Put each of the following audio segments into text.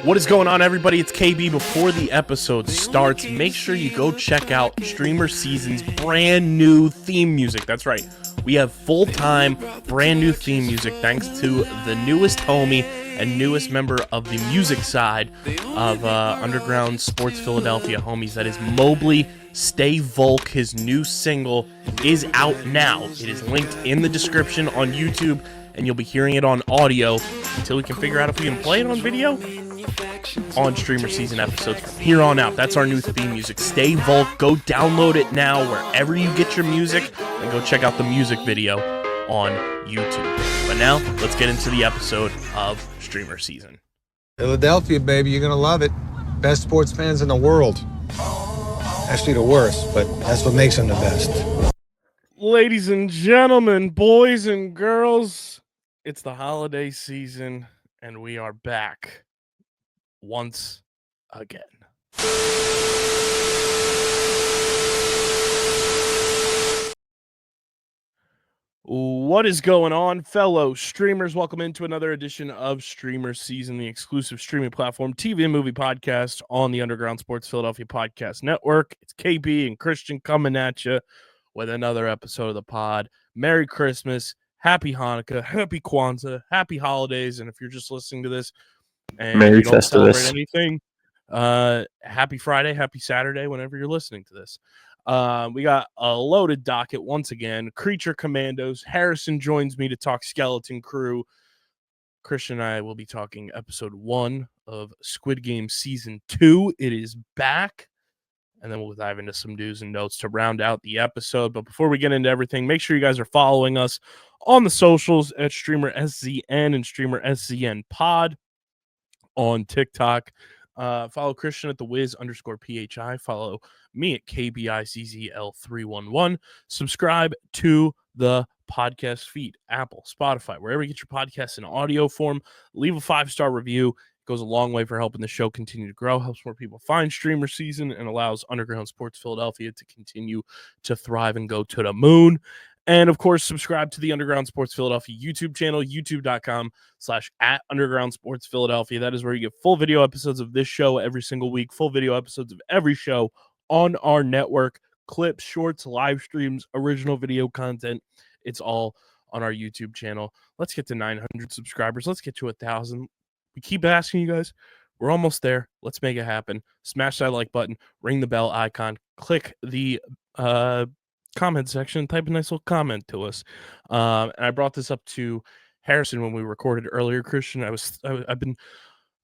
What is going on, everybody? It's KB. Before the episode starts, make sure you go check out StreamerSZN's brand new theme music. That's right. We have full-time, brand new theme music thanks to the newest homie and newest member of the music side of Underground Sports Philadelphia homies. That is Mobley. Stay Volk. His new single is out now. It is linked in the description on YouTube, and you'll be hearing it on audio until we can figure out if we can play it on video on StreamerSZN episodes from here on out. That's our new theme music. Stay Volk. Go download it now wherever you get your music, and go check out the music video on YouTube. But now, let's get into the episode of StreamerSZN. Philadelphia, baby, you're gonna love it. Best sports fans in the world. Actually the worst, but that's what makes them the best. Ladies and gentlemen, boys and girls, it's the holiday season, and we are back once again. What is going on, fellow streamers? Welcome into another edition of StreamerSZN, the exclusive streaming platform TV and movie podcast on the Underground Sports Philadelphia Podcast Network. It's KB and Christian coming at you with another episode of the pod. Merry Christmas, Happy Hanukkah, Happy Kwanzaa, Happy Holidays, and if you're just listening to this and Merry you don't Festivus. celebrate anything, Happy Friday, Happy Saturday, whenever you're listening to this. We got a loaded docket once again. Creature Commandos. Harrison joins me to talk Skeleton Crew. Christian and I will be talking episode 1 of Squid Game season 2. It is back. And then we'll dive into some news and notes to round out the episode. But before we get into everything, make sure you guys are following us on the socials at StreamerSZN and StreamerSZN Pod on TikTok. Follow Christian at the Wiz_PHI. Follow me at KBICZL311. Subscribe to the podcast feed, Apple, Spotify, wherever you get your podcasts in audio form. Leave a 5-star review. It goes a long way for helping the show continue to grow, helps more people find StreamerSZN, and allows Underground Sports Philadelphia to continue to thrive and go to the moon. And, of course, subscribe to the Underground Sports Philadelphia YouTube channel, youtube.com/@Underground Sports Philadelphia. That is where you get full video episodes of this show every single week, full video episodes of every show on our network, clips, shorts, live streams, original video content. It's all on our YouTube channel. Let's get to 900 subscribers. Let's get to 1,000. We keep asking you guys. We're almost there. Let's make it happen. Smash that like button, ring the bell icon, click the comment section, type a nice little comment to us. And I brought this up to Harrison when we recorded earlier. Christian, I've been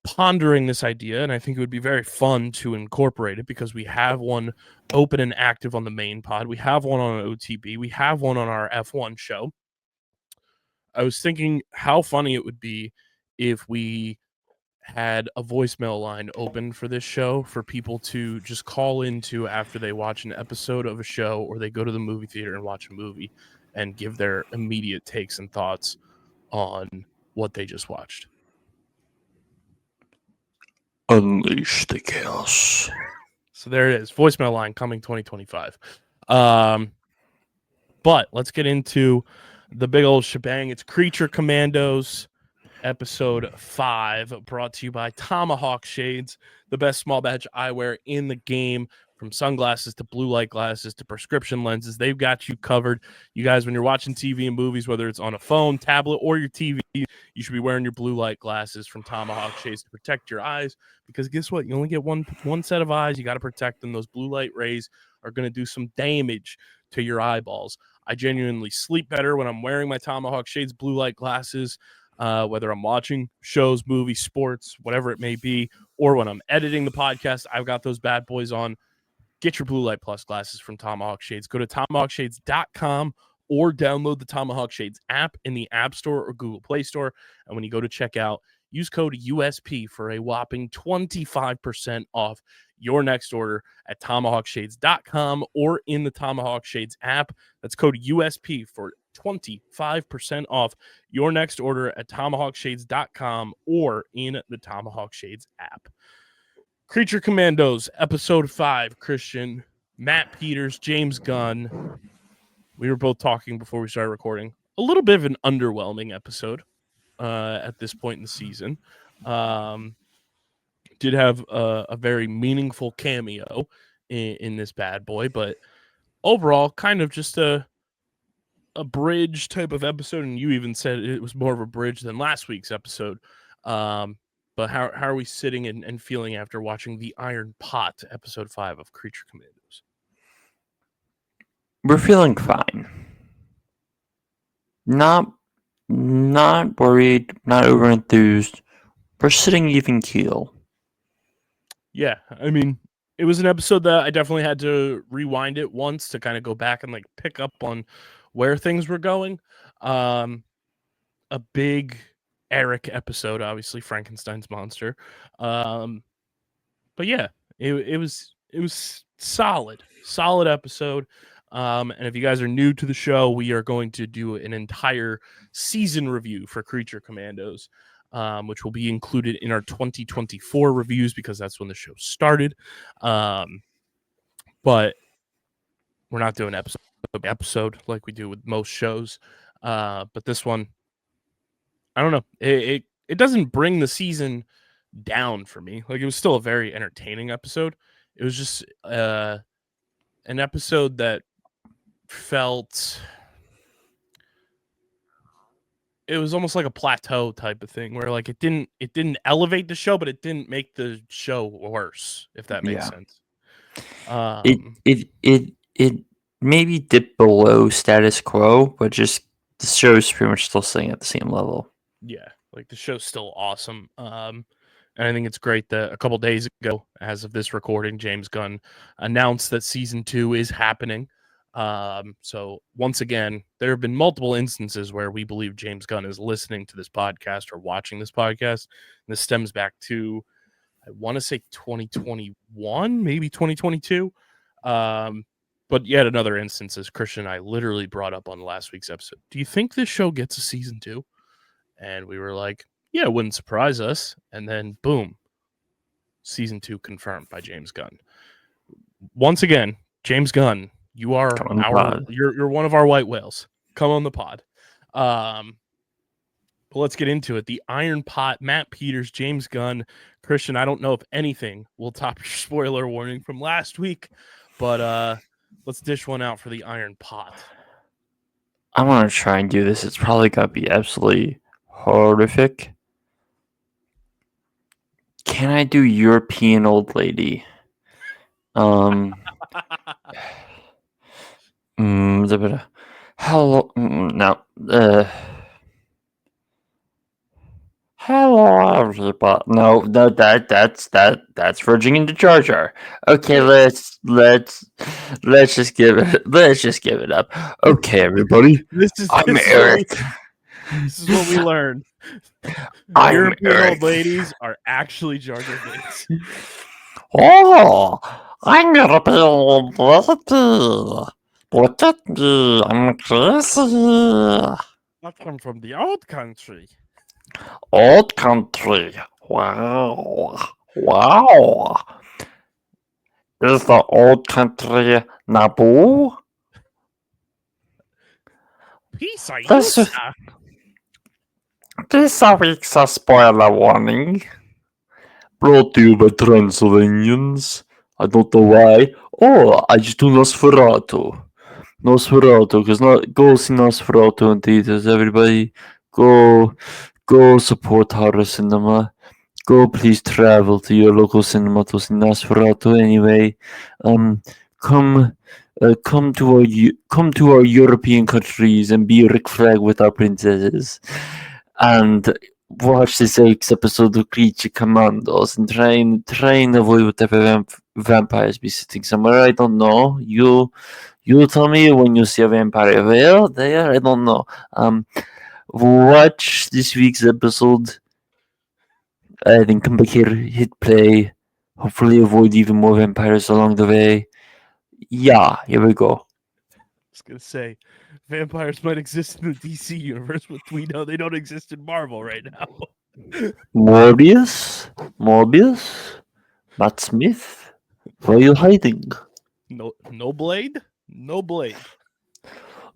pondering this idea, and I think it would be very fun to incorporate it because we have one open and active on the main pod. We have one on OTB. We have one on our F1 show. I was thinking how funny it would be if we had a voicemail line open for this show for people to just call into after they watch an episode of a show or they go to the movie theater and watch a movie and give their immediate takes and thoughts on what they just watched. Unleash the chaos. So there it is. Voicemail line coming 2025. But let's get into the big old shebang. It's Creature Commandos, episode 5, brought to you by Tomahawk Shades, the best small batch eyewear in the game. From sunglasses to blue light glasses to prescription lenses, they've got you covered. You guys, when you're watching TV and movies, whether it's on a phone, tablet, or your TV, you should be wearing your blue light glasses from Tomahawk Shades to protect your eyes. Because guess what? You only get one set of eyes. You got to protect them. Those blue light rays are going to do some damage to your eyeballs. I genuinely sleep better when I'm wearing my Tomahawk Shades blue light glasses, whether I'm watching shows, movies, sports, whatever it may be, or when I'm editing the podcast. I've got those bad boys on. Get your blue light plus glasses from Tomahawk Shades. Go to tomahawkshades.com or download the Tomahawk Shades app in the App Store or Google Play Store. And when you go to checkout, use code USP for a whopping 25% off your next order at tomahawkshades.com or in the Tomahawk Shades app. That's code USP for 25% off your next order at tomahawkshades.com or in the Tomahawk Shades app. Creature Commandos, episode 5, Christian, Matt Peters, James Gunn. We were both talking before we started recording. A little bit of an underwhelming episode at this point in the season. did have a very meaningful cameo in this bad boy, but overall, kind of just a bridge type of episode. And you even said it was more of a bridge than last week's episode. But how are we sitting and feeling after watching the Iron Pot, episode 5 of Creature Commandos? We're feeling fine. Not worried, not over enthused. We're sitting even keel. Yeah, I mean, it was an episode that I definitely had to rewind it once to kind of go back and like pick up on where things were going. A big Eric episode, obviously Frankenstein's monster. But yeah, it was solid episode. And if you guys are new to the show, we are going to do an entire season review for Creature Commandos, which will be included in our 2024 reviews because that's when the show started. But we're not doing episode like we do with most shows. But this one, I don't know. It doesn't bring the season down for me. Like, it was still a very entertaining episode. It was just an episode that felt, it was almost like a plateau type of thing where like it didn't elevate the show, but it didn't make the show worse, if that makes sense. It maybe dipped below status quo, but just the show's pretty much still staying at the same level. Yeah, like the show's still awesome. And I think it's great that a couple days ago, as of this recording, James Gunn announced that season 2 is happening. So once again, there have been multiple instances where we believe James Gunn is listening to this podcast or watching this podcast. And this stems back to, I want to say 2021, maybe 2022. But yet another instance, as Christian and I literally brought up on last week's episode, do you think this show gets a season 2? And we were like, yeah, it wouldn't surprise us. And then boom, season 2 confirmed by James Gunn. Once again, James Gunn, you are you're one of our white whales. Come on the pod. But let's get into it. The Iron Pot, Matt Peters, James Gunn, Christian. I don't know if anything will top your spoiler warning from last week, but let's dish one out for the Iron Pot. I'm gonna try and do this. It's probably gonna be absolutely horrific. Can I do European old lady? Hello. No. Hello, everybody. No, that's verging into Jar Jar. Okay, let's just give it up. Okay, everybody. I'm Eric. This is what we learned. European old ladies are actually Jar Jar Binks. Oh, I'm European old lady. Look at me, I'm crazy. I'm from the old country. Old country. Wow. Is the old country Naboo? Peace, This week's a spoiler warning. Brought to you by Transylvanians. I don't know why. Oh, I just do Nosferatu. Because go see Nosferatu in theaters, everybody. Go support horror cinema. Go please travel to your local cinema to see Nosferatu anyway. Come to our European countries and be Rick Flag with our princesses. And watch this week's episode of Creature Commandos and try and avoid whatever vampires be sitting somewhere. I don't know. You tell me when you see a vampire there. I don't know. Watch this week's episode. Then come back here, hit play. Hopefully avoid even more vampires along the way. Yeah, here we go. I was gonna say, vampires might exist in the DC universe, but we know they don't exist in Marvel right now. Morbius? Matt Smith? Where are you hiding? No Blade? No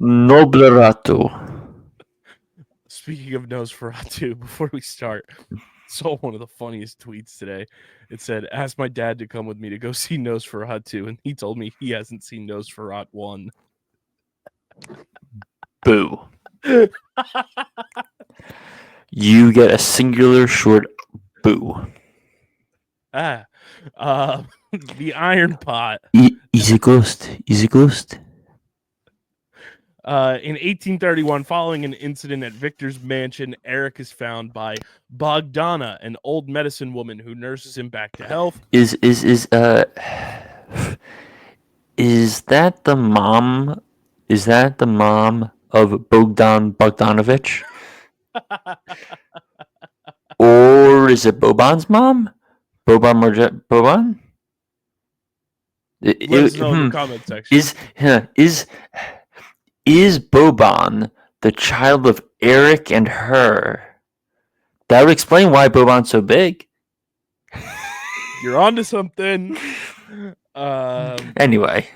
Noblerato. Speaking of Nosferatu, before we start, saw one of the funniest tweets today. It said, "Ask my dad to come with me to go see Nosferatu," and he told me he hasn't seen Nosferatu 1. Boo. You get a singular short boo. The Iron Pot. Easy ghost. Easy ghost. In 1831, following an incident at Victor's mansion, Eric is found by Bogdana, an old medicine woman who nurses him back to health. Is that the mom? Is that the mom of Bogdan Bogdanovich? Or is it Boban's mom? Boban? Let us know in the comment section. Is Boban the child of Eric and her? That would explain why Boban's so big. You're onto something. Anyway.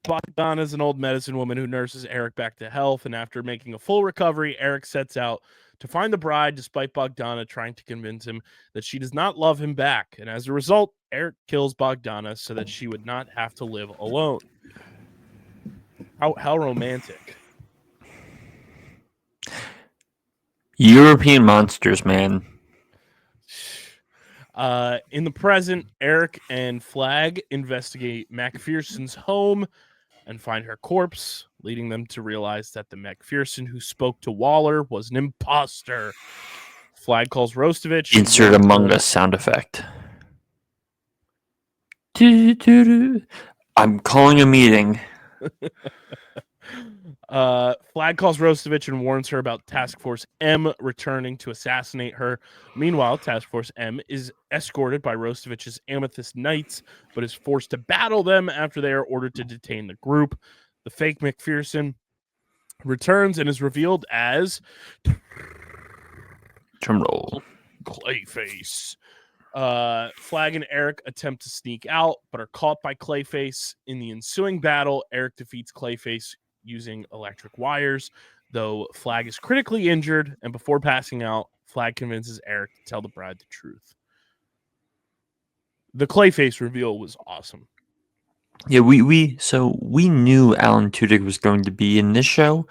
Bogdana is an old medicine woman who nurses Eric back to health, and after making a full recovery, Eric sets out to find the bride, despite Bogdana trying to convince him that she does not love him back. And as a result, Eric kills Bogdana so that she would not have to live alone. How romantic. European monsters, man. In the present, Eric and Flag investigate McPherson's home and find her corpse, leading them to realize that the McPherson who spoke to Waller was an imposter. Flag calls Rostovich. Insert Among Us sound effect. I'm calling a meeting. Flag calls Rostovich and warns her about Task Force M returning to assassinate her. Meanwhile, Task Force M is escorted by Rostovich's Amethyst Knights, but is forced to battle them after they are ordered to detain the group. The fake McPherson returns and is revealed as Drumroll. Clayface. Flag and Eric attempt to sneak out, but are caught by Clayface. In the ensuing battle, Eric defeats Clayface using electric wires, though Flag is critically injured, and before passing out, Flag convinces Eric to tell the bride the truth. The Clayface reveal was awesome. Yeah, we knew Alan Tudyk was going to be in this show.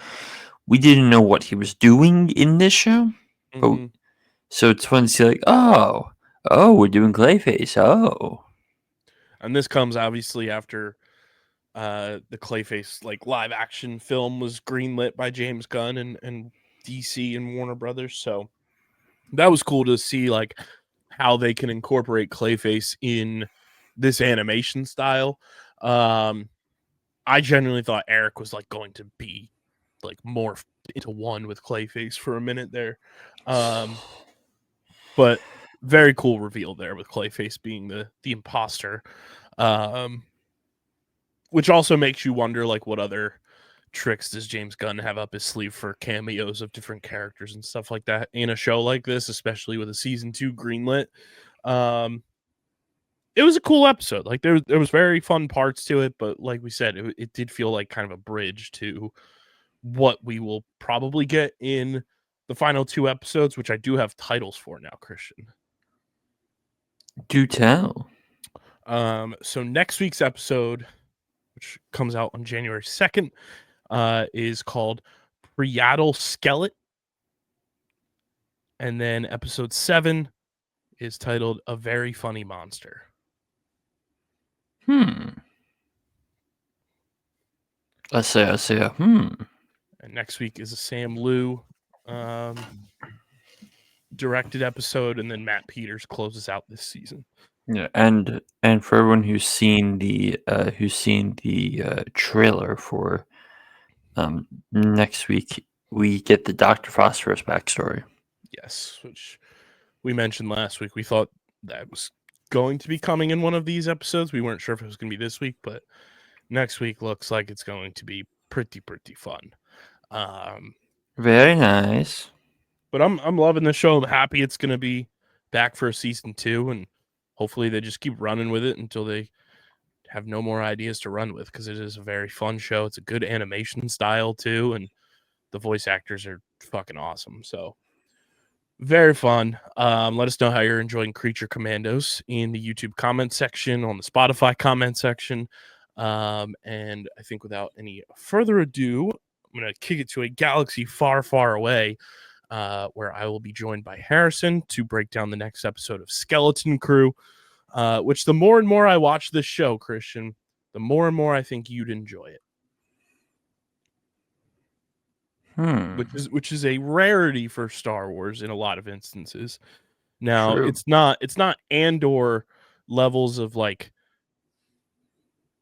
We didn't know what he was doing in this show. But so it's fun to see, like, oh, we're doing Clayface. Oh. And this comes obviously after the Clayface like live action film was greenlit by James Gunn and DC and Warner Brothers. So that was cool to see like how they can incorporate Clayface in this animation style. I genuinely thought Eric was like going to be like morphed into one with Clayface for a minute there. But very cool reveal there with Clayface being the imposter. Which also makes you wonder, like, what other tricks does James Gunn have up his sleeve for cameos of different characters and stuff like that in a show like this, especially with a season 2 greenlit. It was a cool episode. Like, there was very fun parts to it, but like we said, it did feel like kind of a bridge to what we will probably get in the final 2 episodes, which I do have titles for now, Christian. Do tell. So next week's episode, which comes out on January 2nd, is called Priatal Skelet. And then episode 7 is titled A Very Funny Monster. I say, And next week is a Sam Liu directed episode, and then Matt Peters closes out this season. Yeah, and for everyone who's seen the trailer for next week, we get the Dr. Phosphorus backstory. Yes, which we mentioned last week. We thought that was going to be coming in one of these episodes. We weren't sure if it was going to be this week, but next week looks like it's going to be pretty fun. Very nice. But I'm loving the show. I'm happy it's going to be back for a season 2, and hopefully they just keep running with it until they have no more ideas to run with, because it is a very fun show. It's a good animation style too, and the voice actors are fucking awesome. So Very fun. Let us know how you're enjoying Creature Commandos in the YouTube comment section, on the Spotify comment section. And I think without any further ado, I'm going to kick it to a galaxy far, far away, where I will be joined by Harrison to break down the next episode of Skeleton Crew, which the more and more I watch this show, Christian, the more and more I think you'd enjoy it. Which is a rarity for Star Wars in a lot of instances. Now, True. it's not Andor levels of like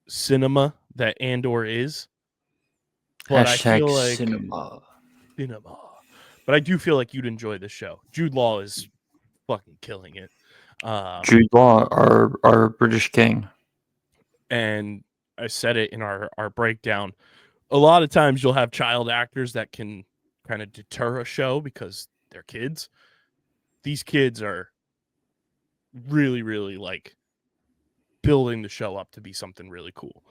cinema that Andor is, but I feel like cinema. But I do feel like you'd enjoy this show. Jude Law is fucking killing it. Jude Law, our British king. And I said it in our breakdown. A lot of times you'll have child actors that can kind of deter a show because they're kids. These kids are really, really like building the show up to be something really cool.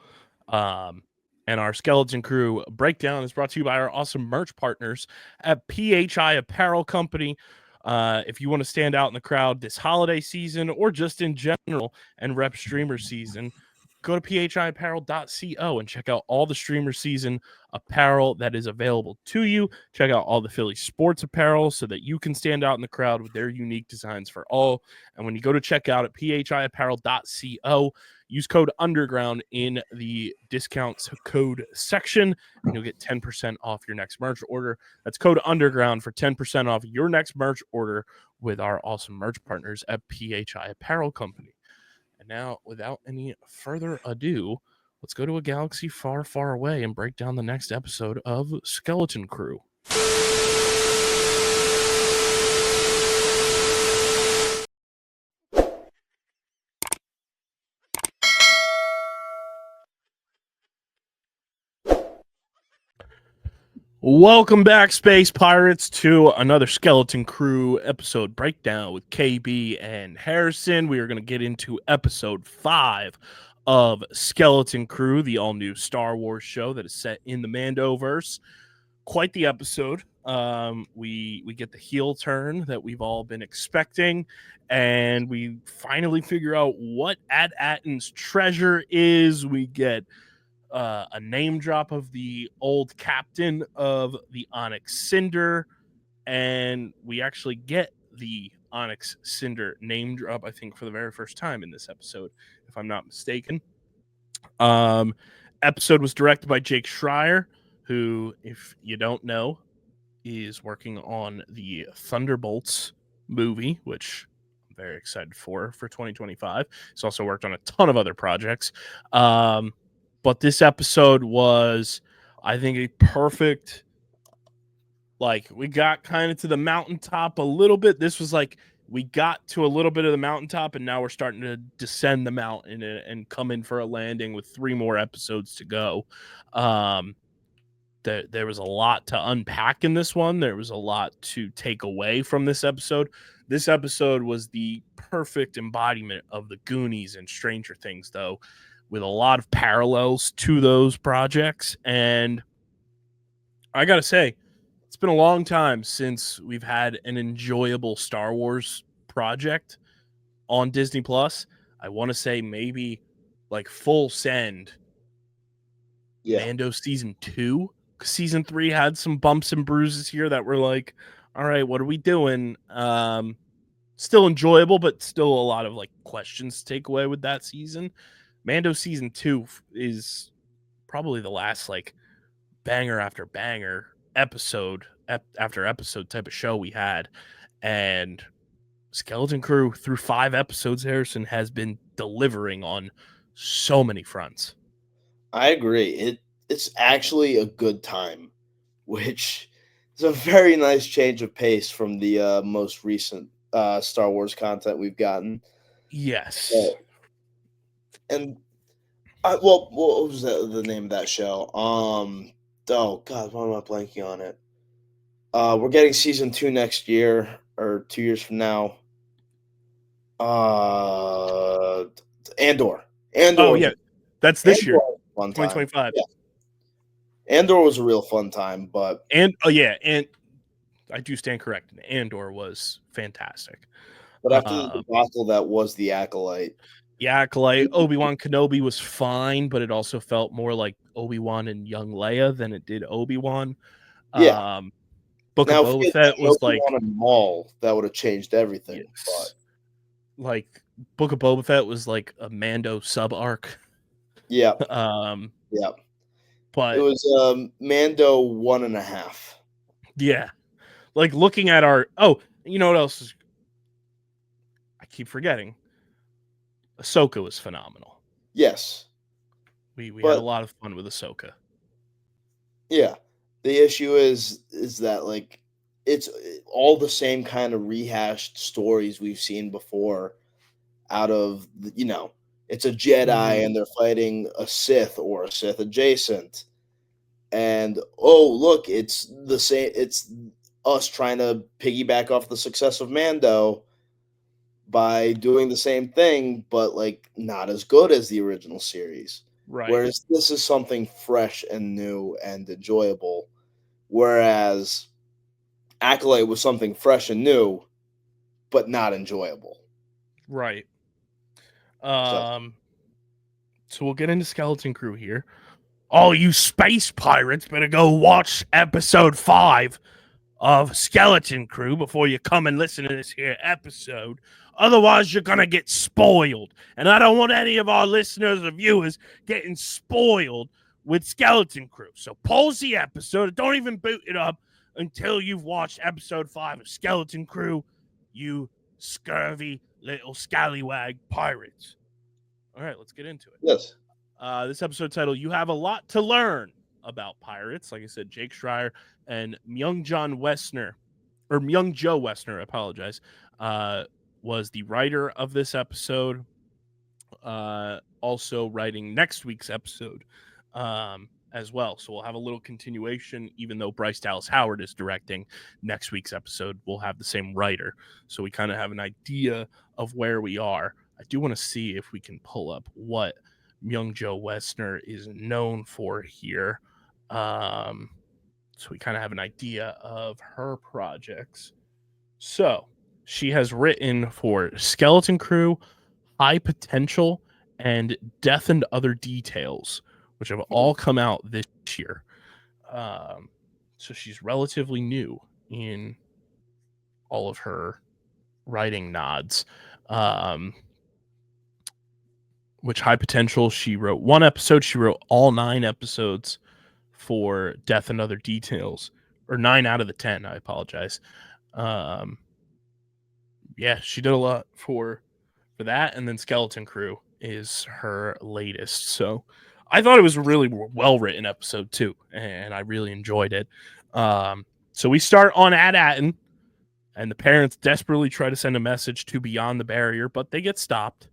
And our Skeleton Crew breakdown is brought to you by our awesome merch partners at PHI Apparel Company. If you want to stand out in the crowd this holiday season or just in general and rep StreamerSZN, go to phiapparel.co and check out all the StreamerSZN apparel that is available to you. Check out all the Philly sports apparel so that you can stand out in the crowd with their unique designs for all. And when you go to check out at phiapparel.co, use code UNDERGROUND in the discounts code section, and you'll get 10% off your next merch order. That's code UNDERGROUND for 10% off your next merch order with our awesome merch partners at PHI Apparel Company. And now, without any further ado, let's go to a galaxy far, far away and break down the next episode of Skeleton Crew. Welcome back, Space Pirates, to another Skeleton Crew episode breakdown with KB and Harrison. We are going to get into episode 5 of Skeleton Crew, the all-new Star Wars show that is set in the Mandoverse. Quite the episode. We get the heel turn that we've all been expecting, and we finally figure out what At-Atten's treasure is. We get a name drop of the old captain of the Onyx Cinder, and we actually get the Onyx Cinder name drop, I think, for the very first time in this episode, if I'm not mistaken. Episode was directed by Jake Schreier, who, if you don't know, is working on the Thunderbolts movie, which I'm very excited for 2025. He's also worked on a ton of other projects. But this episode was, I think, a perfect, like, we got kind of to the mountaintop a little bit. This was like, we got to a little bit of the mountaintop, and now we're starting to descend the mountain and come in for a landing with 3 more episodes to go. There was a lot to unpack in this one. There was a lot to take away from this episode. This episode was the perfect embodiment of the Goonies and Stranger Things, though, with a lot of parallels to those projects. And I gotta say, it's been a long time since we've had an enjoyable Star Wars project on Disney Plus. I want to say maybe like full send. Mando season 2. Season 3 had some bumps and bruises here that were like, all right, what are we doing? Still enjoyable, but still a lot of like questions to take away with that season. Mando season 2 is probably the last like banger after banger, episode after episode type of show we had. And Skeleton Crew, through 5 episodes, Harrison, has been delivering on so many fronts. I agree. It's actually a good time, which is a very nice change of pace from the most recent Star Wars content we've gotten. Yes. And what was the name of that show? Oh God, why am I blanking on it? We're getting season 2 next year or 2 years from now. Andor. Oh yeah, that's this year. 2025. Yeah. Andor was a real fun time, but and I do stand corrected. Andor was fantastic. But after the debacle that was The Acolyte. The Acolyte, Obi-Wan Kenobi was fine, but it also felt more like Obi-Wan and young Leia than it did Obi-Wan. Yeah. Book Now, of Boba Fett was like on a mall, that would have changed everything. Yes. Like Book of Boba Fett was like a Mando sub arc. Yeah. Yeah. But it was Mando 1.5. Yeah. Like looking at our you know what else is I keep forgetting. Ahsoka was phenomenal. Yes. We had a lot of fun with Ahsoka. Yeah. The issue is that like it's all the same kind of rehashed stories we've seen before out of it's a Jedi and they're fighting a Sith or a Sith adjacent. And look, it's the same, it's us trying to piggyback off the success of Mando by doing the same thing, but like not as good as the original series. Right. Whereas this is something fresh and new and enjoyable. Whereas Acolyte was something fresh and new, but not enjoyable. Right. So we'll get into Skeleton Crew here. All you space pirates better go watch episode 5 of Skeleton Crew before you come and listen to this here episode. Otherwise, you're going to get spoiled. And I don't want any of our listeners or viewers getting spoiled with Skeleton Crew. So pause the episode. Don't even boot it up until you've watched episode 5 of Skeleton Crew, you scurvy little scallywag pirates. All right, let's get into it. Yes. This episode title, You Have a Lot to Learn About Pirates. Like I said, Jake Schreier and Myung Joe Westner, I apologize, was the writer of this episode. Also writing next week's episode as well. So we'll have a little continuation, even though Bryce Dallas Howard is directing next week's episode. We'll have the same writer. So we kind of have an idea of where we are. I do want to see if we can pull up what Myung Joe Westner is known for here. So we kind of have an idea of her projects. So she has written for Skeleton Crew, High Potential, and Death and Other Details, which have all come out this year. So she's relatively new in all of her writing nods. Which High Potential, she wrote 1 episode. She wrote all 9 episodes for Death and Other Details, or 9 out of the 10. I apologize. Yeah, she did a lot for that. And then Skeleton Crew is her latest. So I thought it was a really well-written episode too, and I really enjoyed it. So we start on Atten, and the parents desperately try to send a message to Beyond the Barrier, but they get stopped.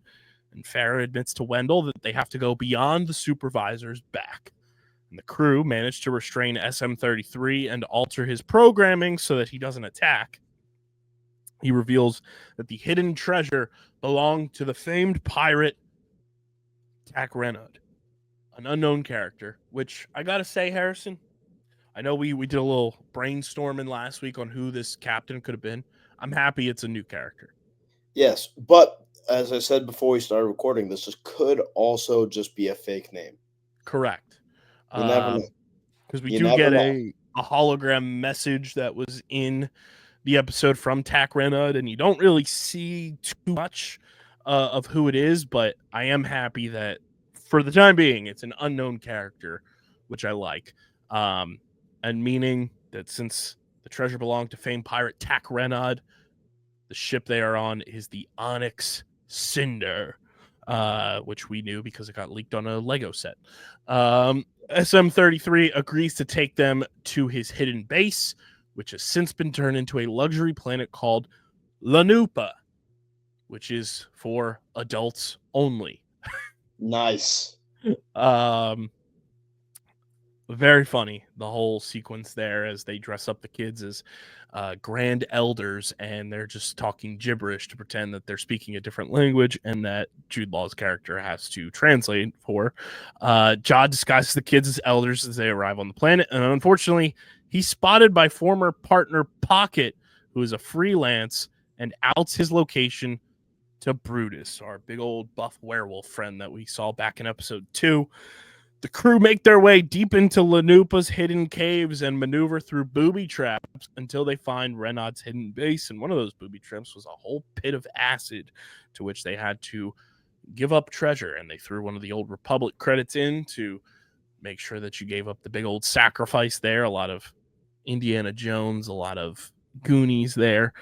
And Farrah admits to Wendell that they have to go beyond the supervisor's back. And the crew managed to restrain SM-33 and alter his programming so that he doesn't attack. He reveals that the hidden treasure belonged to the famed pirate Tak Renaud, an unknown character, which I gotta say, Harrison, I know we did a little brainstorming last week on who this captain could have been. I'm happy it's a new character. Yes, but as I said before we started recording, this could also just be a fake name. Correct. You never know. Because we do get a hologram message that was in the episode from Tak Renaud, and you don't really see too much of who it is, but I am happy that for the time being, it's an unknown character, which I like. And meaning that since the treasure belonged to famed pirate Tak Renaud, the ship they are on is the Onyx Cinder, which we knew because it got leaked on a Lego set. SM-33 agrees to take them to his hidden base, which has since been turned into a luxury planet called Lanupa, which is for adults only. Nice. Very funny, the whole sequence there as they dress up the kids as grand elders, and they're just talking gibberish to pretend that they're speaking a different language and that Jude Law's character has to translate for. Jod disguises the kids as elders as they arrive on the planet, and unfortunately, He's spotted by former partner Pocket, who is a freelance, and outs his location to Brutus, our big old buff werewolf friend that we saw back in episode 2. The crew make their way deep into Lanupa's hidden caves and maneuver through booby traps until they find Renaud's hidden base. And one of those booby traps was a whole pit of acid to which they had to give up treasure. And they threw one of the old Republic credits in to make sure that you gave up the big old sacrifice there. A lot of Indiana Jones, a lot of Goonies there.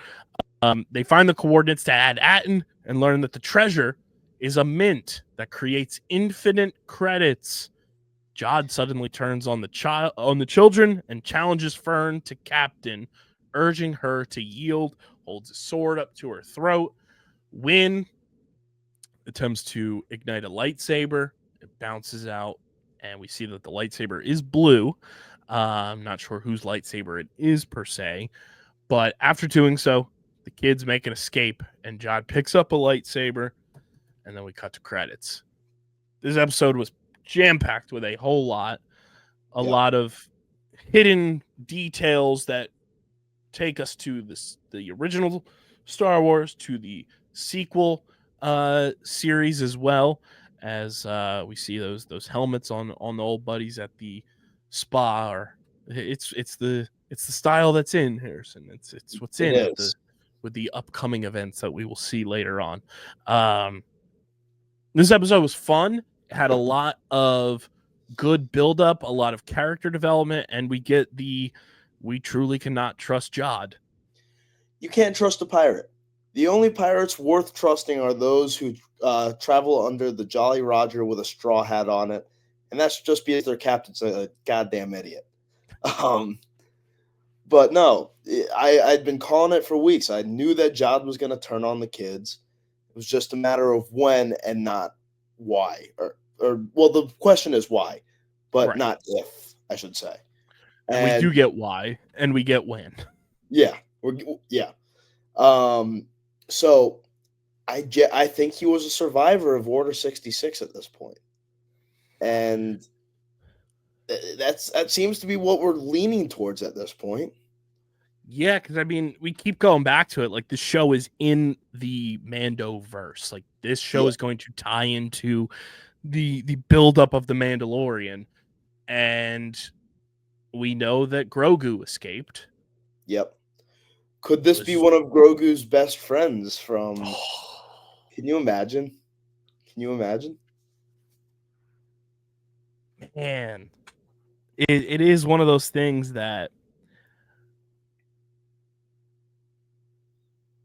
They find the coordinates to Ad Atten and learn that the treasure is a mint that creates infinite credits. Jod suddenly turns on the children and challenges Fern to captain, urging her to yield, holds a sword up to her throat. Wynn attempts to ignite a lightsaber. It bounces out, and we see that the lightsaber is blue. I'm not sure whose lightsaber it is per se, but after doing so, the kids make an escape, and Jod picks up a lightsaber, and then we cut to credits. This episode was jam-packed with a whole lot, a lot of hidden details that take us to the original Star Wars, to the sequel series, as well as we see those helmets on the old buddies at the spa. Or it's the style that's in, Harrison. It's what's in with the upcoming events that we will see later on. This episode was fun. It had a lot of good build-up, a lot of character development, and we get we truly cannot trust Jod. You can't trust a pirate. The only pirates worth trusting are those who travel under the Jolly Roger with a straw hat on it, and that's just because their captain's a goddamn idiot. But no, I'd been calling it for weeks. I knew that Jod was going to turn on the kids. It was just a matter of when and not why. Or well, the question is why, but not if, I should say. And we do get why, and we get when. Yeah. So I think he was a survivor of Order 66 at this point. And that seems to be what we're leaning towards at this point. Yeah, because I mean, we keep going back to it. Like, the show is in the Mando verse. Like, this show is going to tie into the buildup of the Mandalorian, and we know that Grogu escaped. Yep. Could this be one of Grogu's best friends from? Can you imagine? Man, it is one of those things that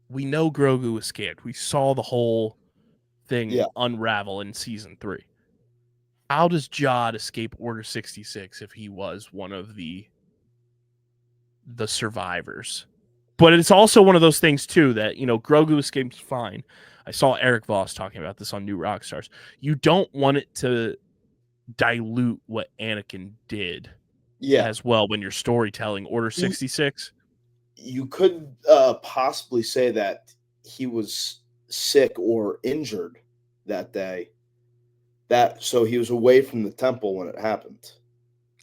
we know Grogu escaped. We saw the whole thing unravel in season 3. How does Jod escape Order 66 if he was one of the survivors? But it's also one of those things too that, Grogu escapes fine. I saw Eric Voss talking about this on New Rockstars. You don't want it to dilute what Anakin did as well when you're storytelling Order 66. You could possibly say that he was sick or injured that day. So he was away from the temple when it happened.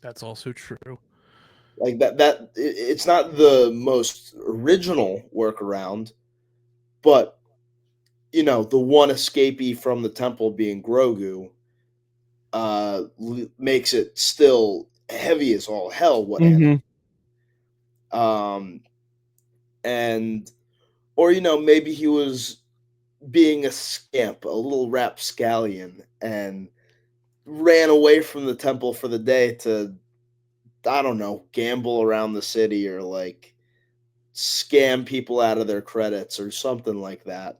That's also true. Like that it's not the most original workaround, but the one escapee from the temple being Grogu makes it still heavy as all hell what Anakin. Maybe he was being a scamp, a little rapscallion, and ran away from the temple for the day to, I don't know, gamble around the city or like scam people out of their credits or something like that.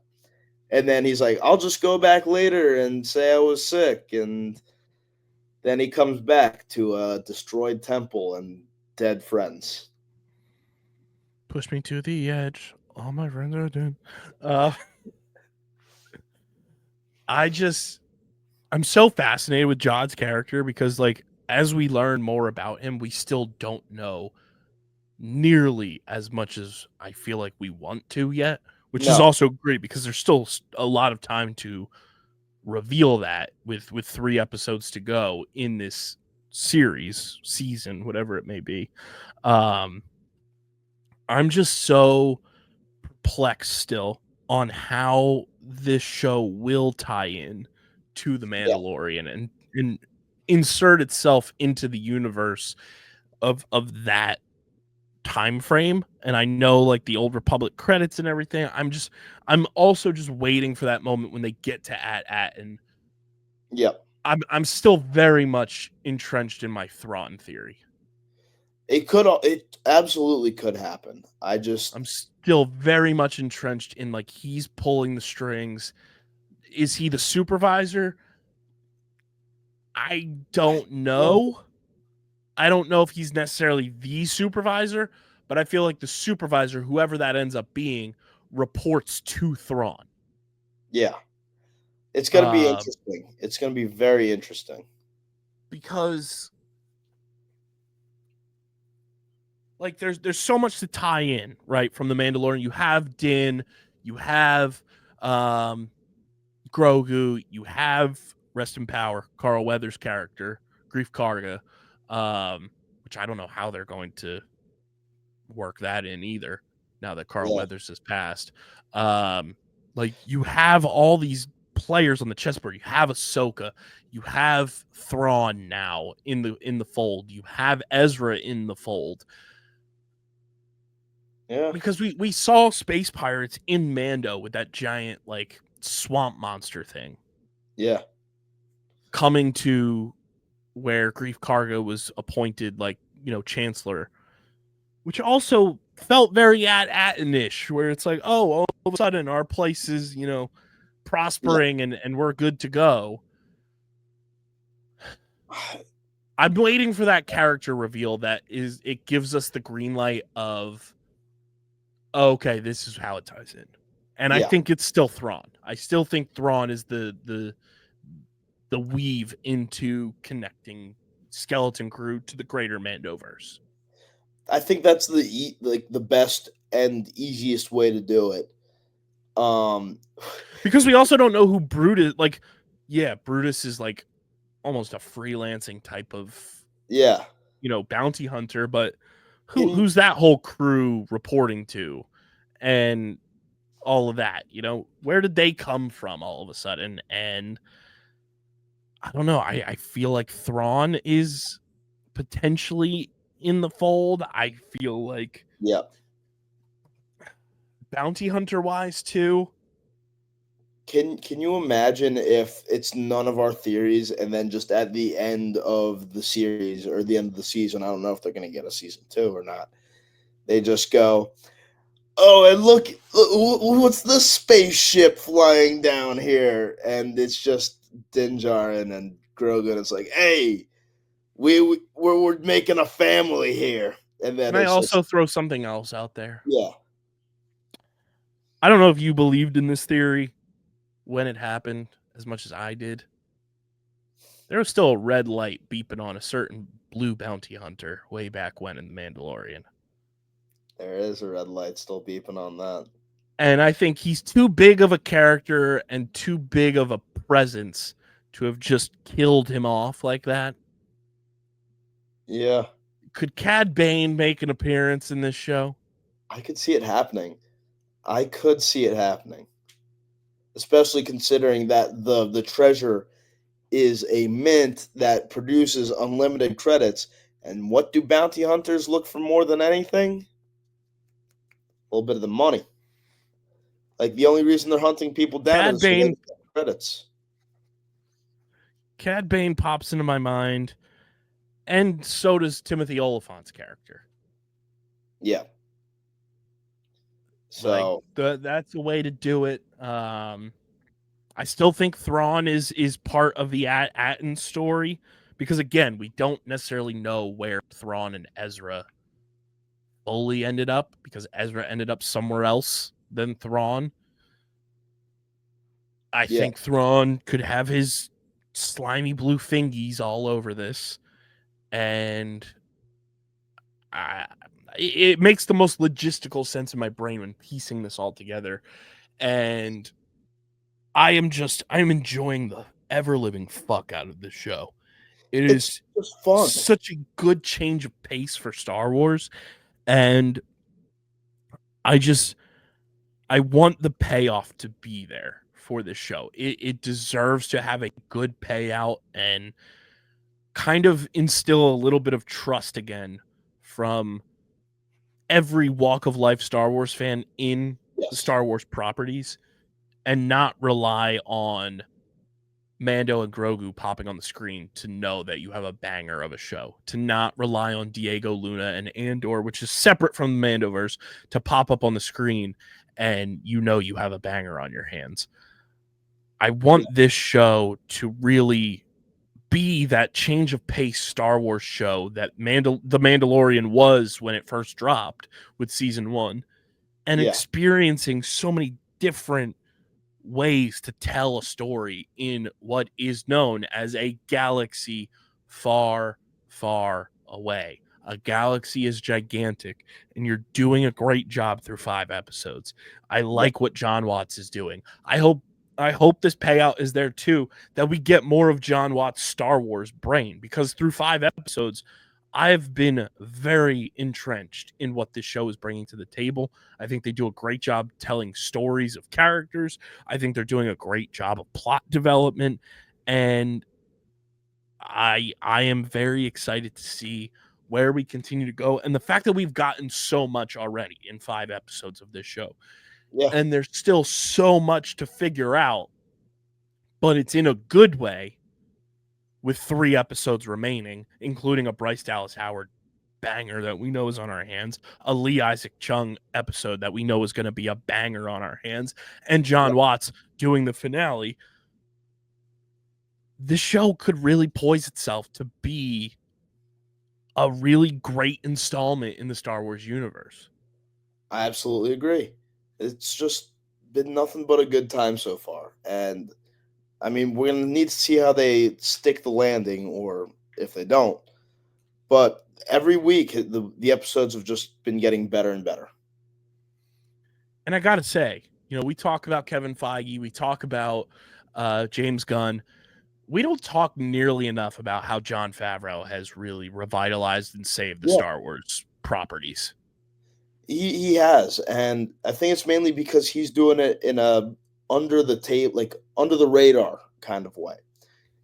And then he's like, I'll just go back later and say I was sick. And then he comes back to a destroyed temple and dead friends. Push me to the edge. All my friends are dead. I'm so fascinated with Jod's character because, like, as we learn more about him, we still don't know nearly as much as I feel like we want to yet, which is also great because there's still a lot of time to reveal that with 3 episodes to go in this season, whatever it may be. I'm just so perplexed still on how this show will tie in to the Mandalorian and insert itself into the universe of that time frame. And I know like the Old Republic credits and everything. I'm also just waiting for that moment when they get to at and Yep. I'm still very much entrenched in my Thrawn theory. It absolutely could happen. I'm still very much entrenched in like he's pulling the strings. Is he the supervisor? I don't know. I don't know if he's necessarily the supervisor, but I feel like the supervisor, whoever that ends up being, reports to Thrawn. Yeah. It's going to be interesting. It's going to be very interesting. Because like there's so much to tie in, right? From the Mandalorian. You have Din, you have Grogu, you have rest in power, Carl Weathers' character, Grief Karga, which I don't know how they're going to work that in either, now that Carl Weathers has passed. Like you have all these players on the chessboard. You have Ahsoka, you have Thrawn now in the fold, you have Ezra in the fold. Yeah. Because we saw space pirates in Mando with that giant like swamp monster thing. Yeah. Coming to where Grief Karga was appointed, like, you know, chancellor, which also felt very at-ish, where it's like, oh, all of a sudden our place is, you know, prospering and we're good to go. I'm waiting for that character reveal that it gives us the green light of, okay, this is how it ties in. And I think it's still Thrawn. I still think Thrawn is the weave into connecting Skeleton Crew to the greater Mandoverse. I think that's the best and easiest way to do it. Because we also don't know who Brutus, like, yeah, Brutus is like almost a freelancing type of, you know, bounty hunter, but who's that whole crew reporting to and all of that, you know, where did they come from all of a sudden? And I don't know. I feel like Thrawn is potentially in the fold. I feel like bounty hunter wise too. Can you imagine if it's none of our theories and then just at the end of the series or the end of the season, I don't know if they're going to get a season 2 or not, they just go, oh, and look what's the spaceship flying down here? And it's just Din Djarin and Grogu, and it's like, hey, we're making a family here. And then I also throw something else out there. Yeah. I don't know if you believed in this theory when it happened as much as I did. There was still a red light beeping on a certain blue bounty hunter way back when in The Mandalorian. There is a red light still beeping on that. And I think he's too big of a character and too big of a presence to have just killed him off like that. Yeah. Could Cad Bane make an appearance in this show? I could see it happening. Especially considering that the treasure is a mint that produces unlimited credits. And what do bounty hunters look for more than anything? A little bit of the money. Like, the only reason they're hunting people down is so they get credits. Cad Bane pops into my mind, and so does Timothy Oliphant's character. Yeah. So like, that's a way to do it. I still think Thrawn is part of the Atten story because, again, we don't necessarily know where Thrawn and Ezra fully ended up because Ezra ended up somewhere else than Thrawn. I think Thrawn could have his slimy blue fingies all over this, and it makes the most logistical sense in my brain when piecing this all together. And I'm enjoying the ever living fuck out of this show. It It's is just fun. such a good change of pace for Star Wars, and I want the payoff to be there for this show. It deserves to have a good payout and kind of instill a little bit of trust again from every walk of life Star Wars fan in the Yes. Star Wars properties, and not rely on Mando and Grogu popping on the screen to know that you have a banger of a show, to not rely on Diego Luna and Andor, which is separate from the Mandoverse, to pop up on the screen and you know you have a banger on your hands. I want this show to really be that change of pace Star Wars show that The Mandalorian was when it first dropped with season 1, and experiencing so many different ways to tell a story in what is known as a galaxy far, far away. A galaxy is gigantic, and you're doing a great job through 5 episodes. I like what John Watts is doing. I hope this payout is there too, that we get more of John Watts' Star Wars brain, because through 5 episodes, I've been very entrenched in what this show is bringing to the table. I think they do a great job telling stories of characters. I think they're doing a great job of plot development, and I am very excited to see where we continue to go, and the fact that we've gotten so much already in 5 episodes of this show. Yeah. And there's still so much to figure out, but it's in a good way with 3 episodes remaining, including a Bryce Dallas Howard banger that we know is on our hands, a Lee Isaac Chung episode that we know is going to be a banger on our hands, and John Watts doing the finale. This show could really poise itself to be a really great installment in the Star Wars universe. I absolutely agree. It's just been nothing but a good time so far. And I mean, we're going to need to see how they stick the landing, or if they don't. But every week, the episodes have just been getting better and better. And I got to say, we talk about Kevin Feige, we talk about James Gunn. We don't talk nearly enough about how Jon Favreau has really revitalized and saved the Star Wars properties. He has, and I think it's mainly because he's doing it in a under the tape, like under the radar kind of way.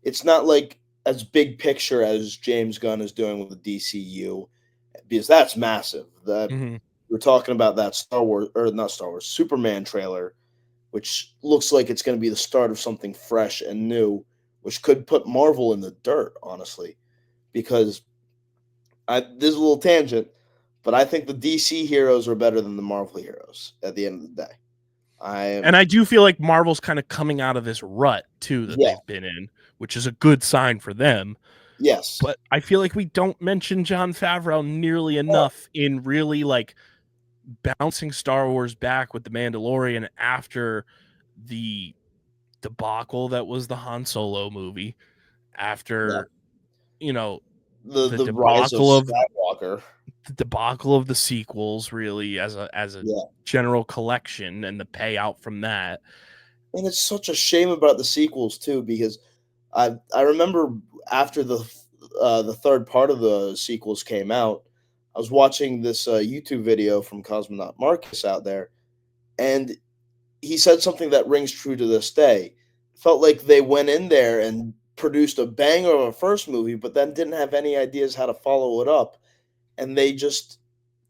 It's not like as big picture as James Gunn is doing with the DCU, because that's massive. That we're talking about that Superman trailer, which looks like it's going to be the start of something fresh and new, which could put Marvel in the dirt, honestly, because this is a little tangent, but I think the DC heroes are better than the Marvel heroes at the end of the day. And I do feel like Marvel's kind of coming out of this rut too that they've been in, which is a good sign for them. Yes. But I feel like we don't mention Jon Favreau nearly enough in really like bouncing Star Wars back with The Mandalorian after the debacle that was the Han Solo movie, after the rise of Skywalker, the debacle of the sequels, really as a general collection, and the payout from that. And it's such a shame about the sequels too, because I remember after the third part of the sequels came out, I was watching this YouTube video from Cosmonaut Marcus out there, and he said something that rings true to this day. Felt like they went in there and produced a banger of a first movie, but then didn't have any ideas how to follow it up, and they just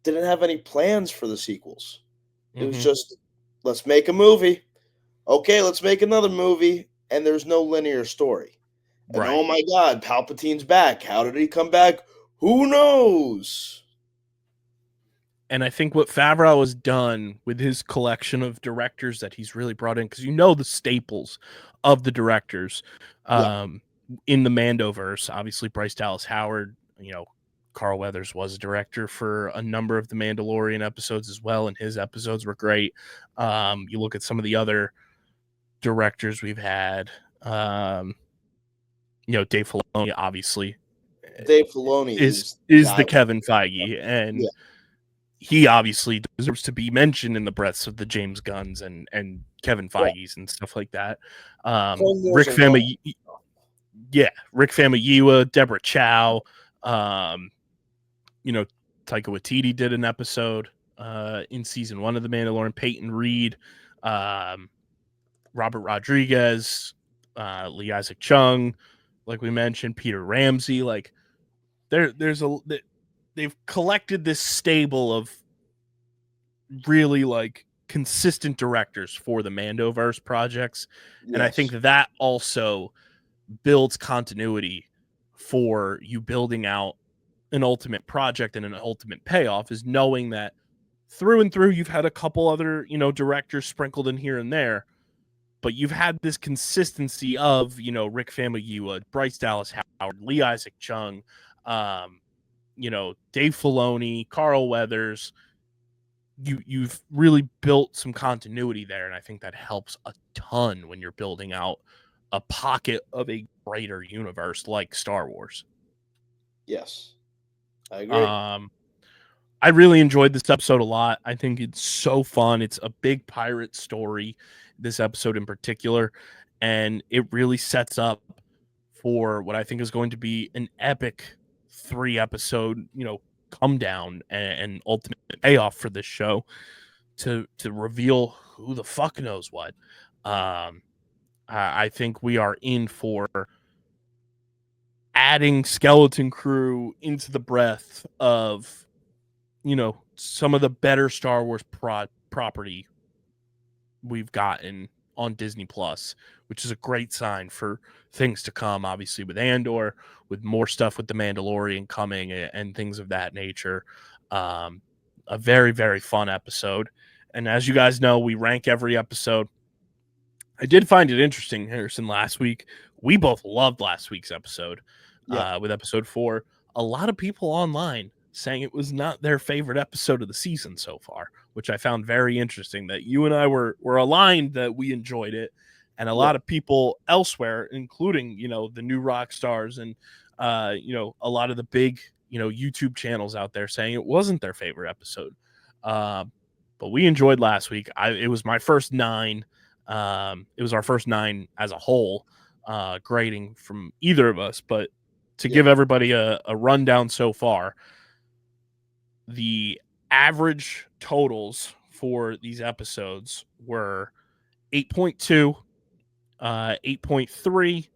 didn't have any plans for the sequels. It was just, let's make a movie. Okay, let's make another movie, and there's no linear story. And oh my God, Palpatine's back. How did he come back? Who knows? And I think what Favreau has done with his collection of directors that he's really brought in, because the staples of the directors in the Mandoverse, obviously Bryce Dallas Howard, Carl Weathers was a director for a number of the Mandalorian episodes as well, and his episodes were great. You look at some of the other directors we've had, Dave Filoni, obviously. Dave Filoni is the Kevin Feige, and he obviously deserves to be mentioned in the breaths of the James Gunns and Kevin Feige's and stuff like that. Rick Famuyiwa, Rick Famuyiwa, Deborah Chow, you know, Taika Waititi did an episode in season 1 of The Mandalorian. Peyton Reed, Robert Rodriguez, Lee Isaac Chung, like we mentioned, Peter Ramsey. Like they've collected this stable of really like consistent directors for the Mandoverse projects, and I think that also builds continuity for you building out an ultimate project and an ultimate payoff, is knowing that through and through you've had a couple other, you know, directors sprinkled in here and there, but you've had this consistency of, you know, Rick Famuyiwa, Bryce Dallas Howard, Lee Isaac Chung, you know, Dave Filoni, Carl Weathers. You've really built some continuity there, and I think that helps a ton when you're building out a pocket of a greater universe like Star Wars. Yes, I agree. I really enjoyed this episode a lot. I think it's so fun. It's a big pirate story, this episode in particular, and it really sets up for what I think is going to be an epic 3-episode, you know, come down and ultimate payoff for this show to reveal who the fuck knows what. I think we are in for adding Skeleton Crew into the breath of, you know, some of the better Star Wars property we've gotten on Disney Plus, which is a great sign for things to come, obviously with Andor, with more stuff with the Mandalorian coming and things of that nature. A very, very fun episode. And as you guys know, we rank every episode. I did find it interesting, Harrison, last week. We both loved last week's episode with episode 4. A lot of people online saying it was not their favorite episode of the season so far, which I found very interesting, that you and I were aligned that we enjoyed it. And a lot of people elsewhere, including, you know, the new rock stars and, you know, a lot of the big, you know, YouTube channels out there saying it wasn't their favorite episode. But we enjoyed last week. It was my first 9. It was our first 9 as a whole, grading from either of us. But to give everybody a rundown so far, the average totals for these episodes were 8.2, 8.3,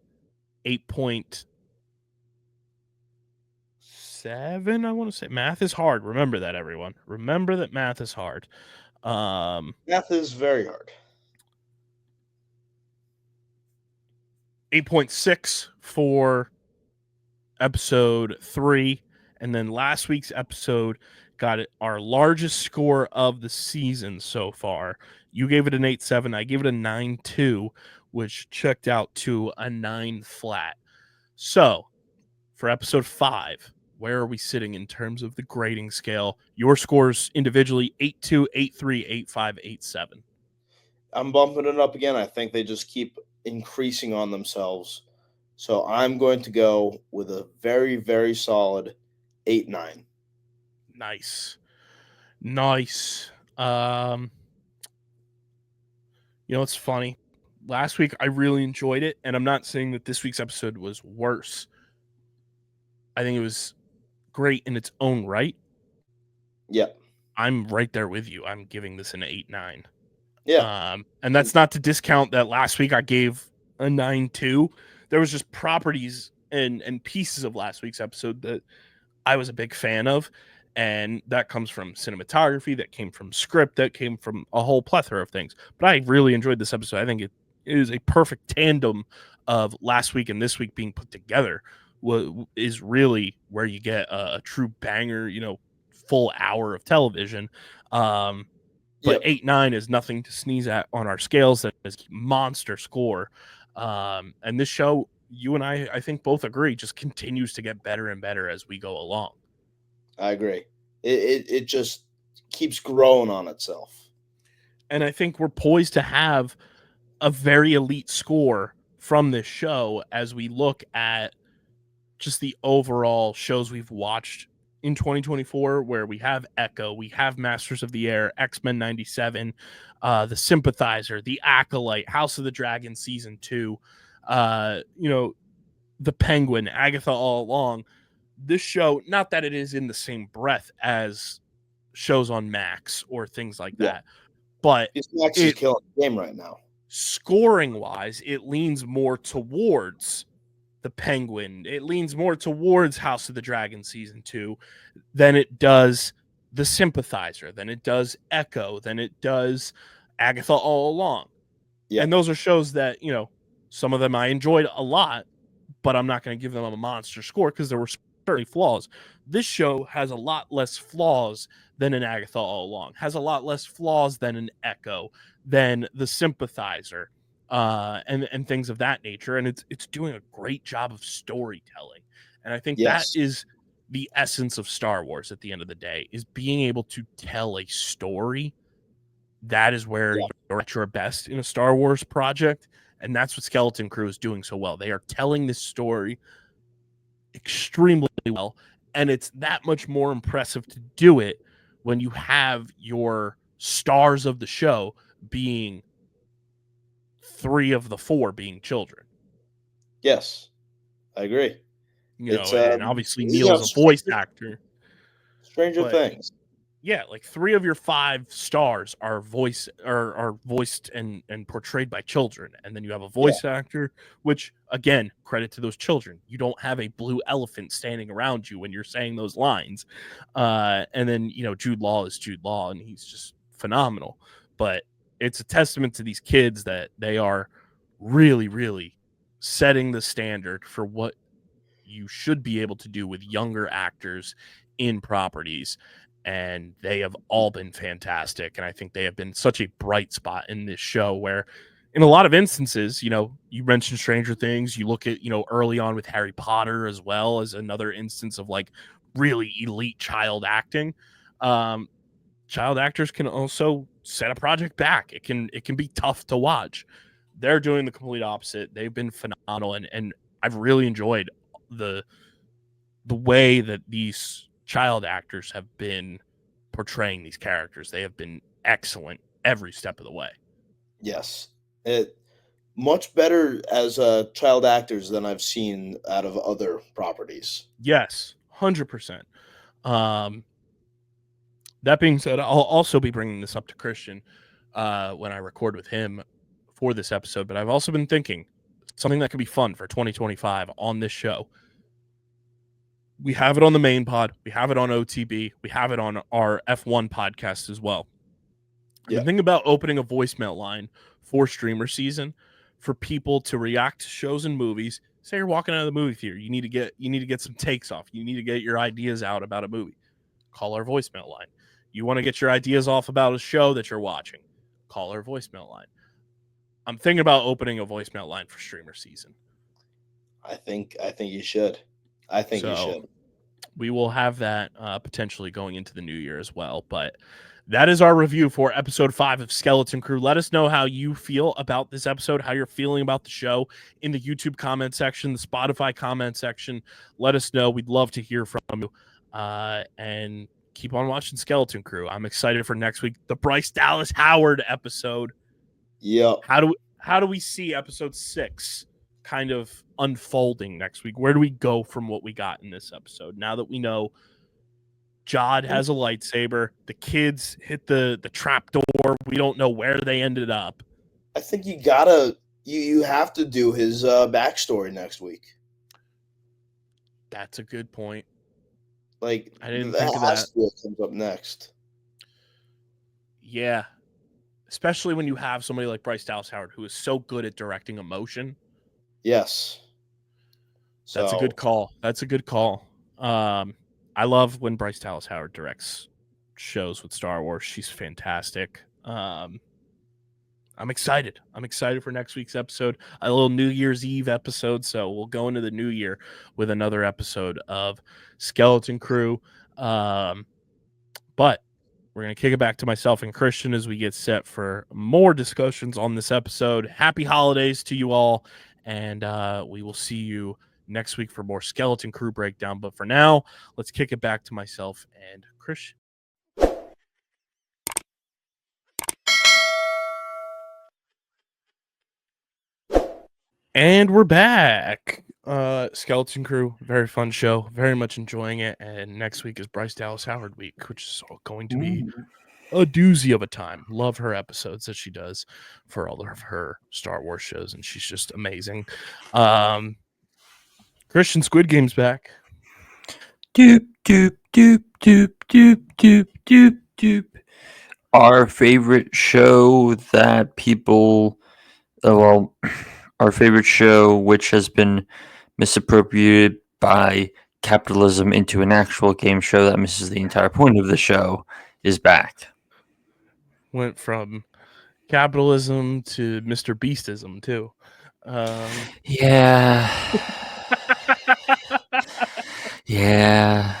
8.7, I want to say. Math is hard. Remember that, everyone. Remember that math is hard. Math is very hard. 8.6 for episode 3. And then last week's episode got our largest score of the season so far. You gave it an 8.7. I gave it a 9.2, which checked out to a 9 flat. So for episode 5, where are we sitting in terms of the grading scale? Your scores individually: 8.2, 8.3, 8.5, 8.7. I'm bumping it up again. I think they just keep increasing on themselves. So I'm going to go with a very, very solid 8.9. Nice. You know, it's funny. Last week I really enjoyed it, and I'm not saying that this week's episode was worse. I think it was great in its own right. Yep. I'm right there with you. I'm giving this an 8.9. Yeah. And that's not to discount that last week I gave a 9.2. There was just properties and pieces of last week's episode that I was a big fan of, and that comes from cinematography, that came from script, that came from a whole plethora of things. But I really enjoyed this episode. I think it is a perfect tandem of last week and this week being put together. Is really where you get a true banger, you know, full hour of television. But 8.9 is nothing to sneeze at on our scales. That is monster score. And this show, you and I think both agree, just continues to get better and better as we go along. I agree. It just keeps growing on itself. And I think we're poised to have a very elite score from this show as we look at just the overall shows we've watched in 2024, where we have Echo, we have Masters of the Air, X-Men 97, The Sympathizer, The Acolyte, House of the Dragon Season 2. You know, the Penguin, Agatha All Along, this show, not that it is in the same breath as shows on Max or things like that, but Max is killing the game right now. Scoring wise, it leans more towards the Penguin. It leans more towards House of the Dragon season 2 than it does The Sympathizer, than it does Echo, than it does Agatha All Along. Yeah. And those are shows that, some of them I enjoyed a lot, but I'm not going to give them a monster score because there were certainly flaws. This show has a lot less flaws than an Agatha All Along, has a lot less flaws than an Echo, than The Sympathizer, and things of that nature. And it's doing a great job of storytelling. And I think that is the essence of Star Wars at the end of the day, is being able to tell a story. That is where you're at your best in a Star Wars project. And that's what Skeleton Crew is doing so well. They are telling this story extremely well. And it's that much more impressive to do it when you have your stars of the show being 3 of the 4 being children. Yes, I agree. And obviously Neil is a voice actor. Stranger Things. Yeah, like 3 of your 5 stars are voiced and portrayed by children, and then you have a voice actor, which again, credit to those children. You don't have a blue elephant standing around you when you're saying those lines, and then Jude Law is Jude Law, and he's just phenomenal. But it's a testament to these kids that they are really, really setting the standard for what you should be able to do with younger actors in properties. And they have all been fantastic. And I think they have been such a bright spot in this show where in a lot of instances, you mentioned Stranger Things, you look at, early on with Harry Potter as well as another instance of like really elite child acting. Child actors can also set a project back. It can be tough to watch. They're doing the complete opposite. They've been phenomenal. And I've really enjoyed the way that these child actors have been portraying these characters. They have been excellent every step of the way. Yes. Much better as child actors than I've seen out of other properties. Yes, 100%. That being said, I'll also be bringing this up to Christian when I record with him for this episode, but I've also been thinking something that could be fun for 2025 on this show. We have it on the main pod. We have it on OTB. We have it on our F1 podcast as well. Yeah. The thing about opening a voicemail line for StreamerSZN for people to react to shows and movies. Say you're walking out of the movie theater. You need to get some takes off. You need to get your ideas out about a movie. Call our voicemail line. You want to get your ideas off about a show that you're watching. Call our voicemail line. I'm thinking about opening a voicemail line for StreamerSZN. I think you should. I think you should. We will have that potentially going into the new year as well. But that is our review for episode 5 of Skeleton Crew. Let us know how you feel about this episode, how you're feeling about the show in the YouTube comment section, the Spotify comment section. Let us know. We'd love to hear from you. And keep on watching Skeleton Crew. I'm excited for next week, the Bryce Dallas Howard episode. Yep. How do we see episode 6 kind of unfolding next week? Where do we go from what we got in this episode? Now that we know Jod has a lightsaber, the kids hit the trap door. We don't know where they ended up. I think you have to do his backstory next week. That's a good point. Like, I didn't think of that. Comes up next. Yeah. Especially when you have somebody like Bryce Dallas Howard who is so good at directing emotion. Yes. That's a good call. I love when Bryce Dallas Howard directs shows with Star Wars. She's fantastic. I'm excited. I'm excited for next week's episode, a little New Year's Eve episode. So we'll go into the new year with another episode of Skeleton Crew. But we're going to kick it back to myself and Christian as we get set for more discussions on this episode. Happy holidays to you all. And we will see you next week for more Skeleton Crew breakdown. But for now, let's kick it back to myself and Christian. And we're back. Skeleton Crew, very fun show. Very much enjoying it. And next week is Bryce Dallas Howard week, which is going to be a doozy of a time. Love her episodes that she does for all of her Star Wars shows, and she's just amazing. Christian Squid Game's back. Doop doop doop doop doop doop doop doop. Our favorite show that people, our favorite show which has been misappropriated by capitalism into an actual game show that misses the entire point of the show, is back. Went from capitalism to Mr. Beastism too. Yeah. Yeah.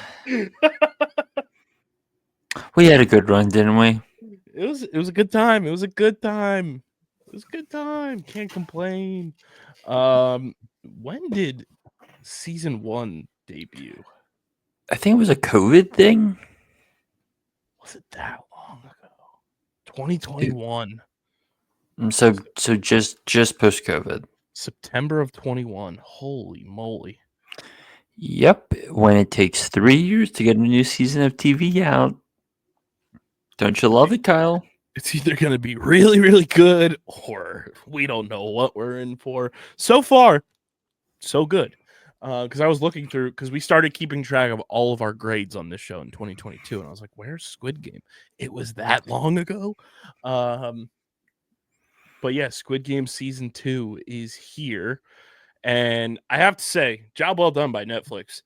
We had a good run, didn't we? It was a good time. It was a good time. It was a good time. Can't complain. When did season 1 debut? I think it was a COVID thing. Was it that long ago? 2021. So just post COVID. September of 21. Holy moly. Yep. When it takes 3 years to get a new season of TV out. Don't you love it, Kyle? It's either going to be really, really good or we don't know what we're in for. So far, so good. Because I was looking through, because we started keeping track of all of our grades on this show in 2022. And I was like, where's Squid Game? It was that long ago. But yeah, Squid Game season 2 is here. And I have to say, job well done by Netflix.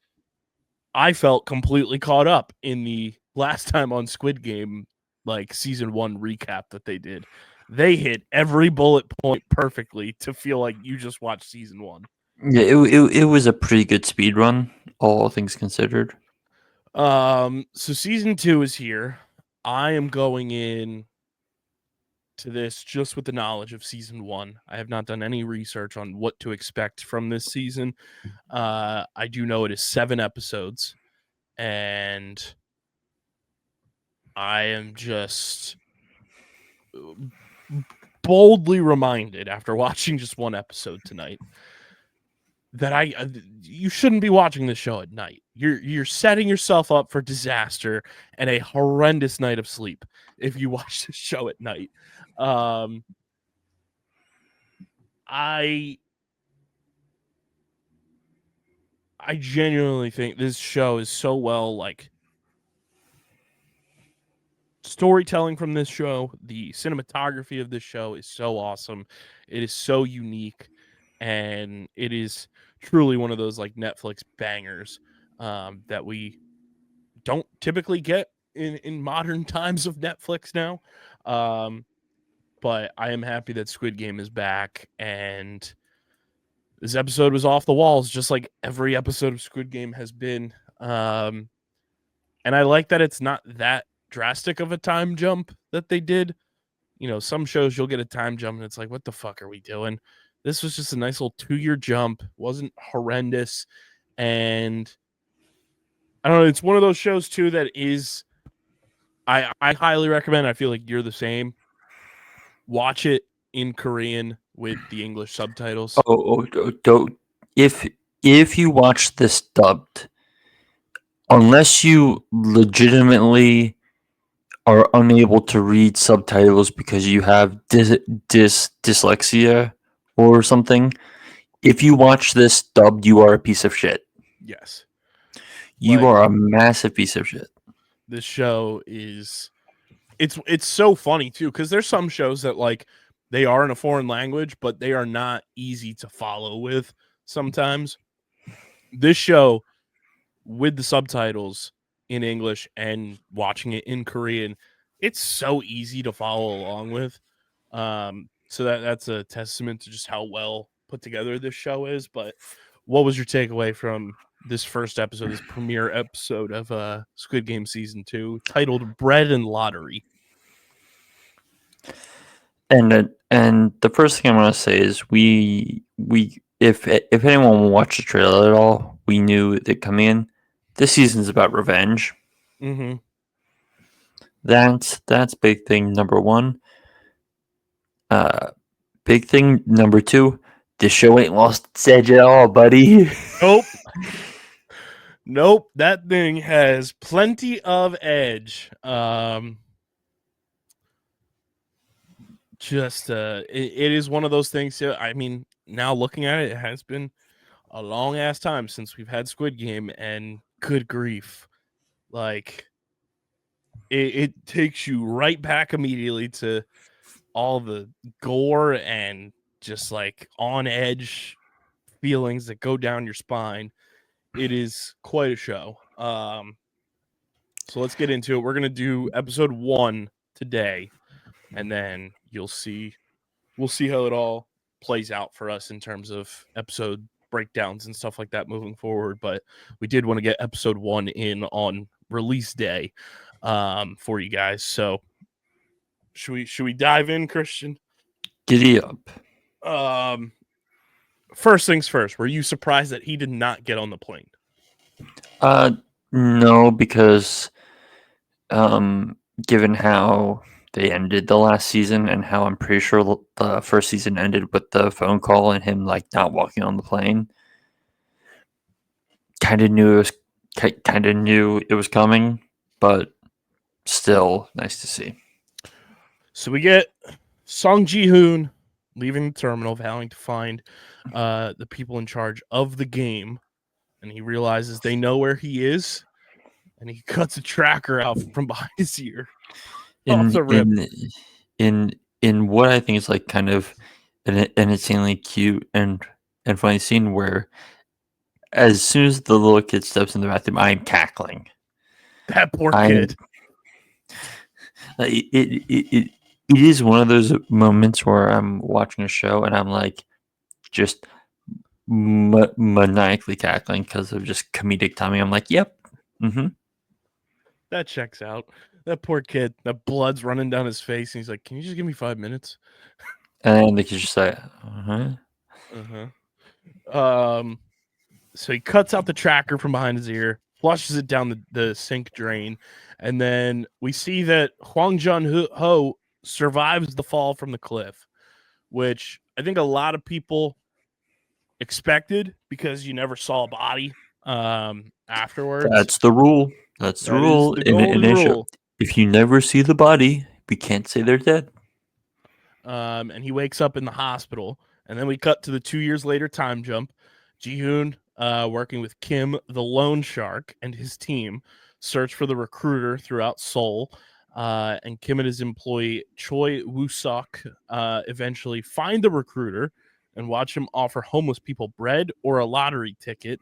I felt completely caught up in the last time on Squid Game, like season 1 recap that they did. They hit every bullet point perfectly to feel like you just watched season 1. Yeah, it was a pretty good speed run, all things considered. So season 2 is here. I am going in to this just with the knowledge of season 1. I have not done any research on what to expect from this season. I do know it is 7 episodes, and I am just boldly reminded after watching just 1 episode tonight that you shouldn't be watching this show at night. You're setting yourself up for disaster and a horrendous night of sleep if you watch this show at night. I genuinely think this show is so well, like, storytelling from this show, the cinematography of this show is so awesome. It is so unique, and it is truly one of those like Netflix bangers that we don't typically get in modern times of Netflix now. But I am happy that Squid Game is back, and this episode was off the walls, just like every episode of Squid Game has been. And I like that it's not that drastic of a time jump that they did. You know, some shows you'll get a time jump and it's like, what the fuck are we doing? This was just a nice little 2-year jump. Wasn't horrendous. And I don't know, it's one of those shows too that is, I highly recommend. I feel like you're the same. Watch it in Korean with the English subtitles. Don't. If you watch this dubbed, unless you legitimately are unable to read subtitles because you have dyslexia or something, if you watch this dubbed, you are a piece of shit. Yes. You are a massive piece of shit. This show is, it's so funny too, because there's some shows that like they are in a foreign language, but they are not easy to follow with sometimes. This show with the subtitles in English and watching it in Korean, it's so easy to follow along with. So that's a testament to just how well put together this show is. But what was your takeaway from this first episode, this premiere episode of Squid Game season 2, titled "Bread and Lottery"? And the first thing I want to say is we if anyone watched the trailer at all, we knew that coming in, this season's about revenge. Mm-hmm. That's big thing number one. Big thing number two, this show ain't lost its edge at all, buddy. Nope. Nope. That thing has plenty of edge. It is one of those things. I mean, now looking at it, it has been a long ass time since we've had Squid Game, and good grief, like it takes you right back immediately to all the gore and just like on edge feelings that go down your spine. It is quite a show. So let's get into it. We're gonna do episode 1 today, and then we'll see how it all plays out for us in terms of episode breakdowns and stuff like that moving forward. But we did want to get episode 1 in on release day for you guys. So should we dive in, Christian? Giddy up. First things first, were you surprised that he did not get on the plane? No, because given how they ended the last season and how I'm pretty sure the first season ended with the phone call and him like not walking on the plane, kind of knew it was coming, but still nice to see. So we get Song Ji-hoon leaving the terminal, vowing to find the people in charge of the game, and he realizes they know where he is, and he cuts a tracker out from behind his ear. Off the rip. In what I think is like kind of an insanely cute and funny scene where as soon as the little kid steps in the bathroom, I'm cackling. That poor kid. It is one of those moments where I'm watching a show and I'm like just maniacally cackling because of just comedic timing. I'm like, yep. Mm-hmm. That checks out. That poor kid. That blood's running down his face, and he's like, "Can you just give me 5 minutes?" And the kid's just like, So he cuts out the tracker from behind his ear, flushes it down the sink drain, and then we see that Hwang Jun-ho survives the fall from the cliff, which I think a lot of people expected because you never saw a body afterwards. That's the rule. That's the rule in a show. If you never see the body, we can't say they're dead. And he wakes up in the hospital, and then we cut to the 2 years later time jump. Ji-hoon, working with Kim, the loan shark, and his team, search for the recruiter throughout Seoul. And Kim and his employee Choi Woo-sok eventually find the recruiter and watch him offer homeless people bread or a lottery ticket.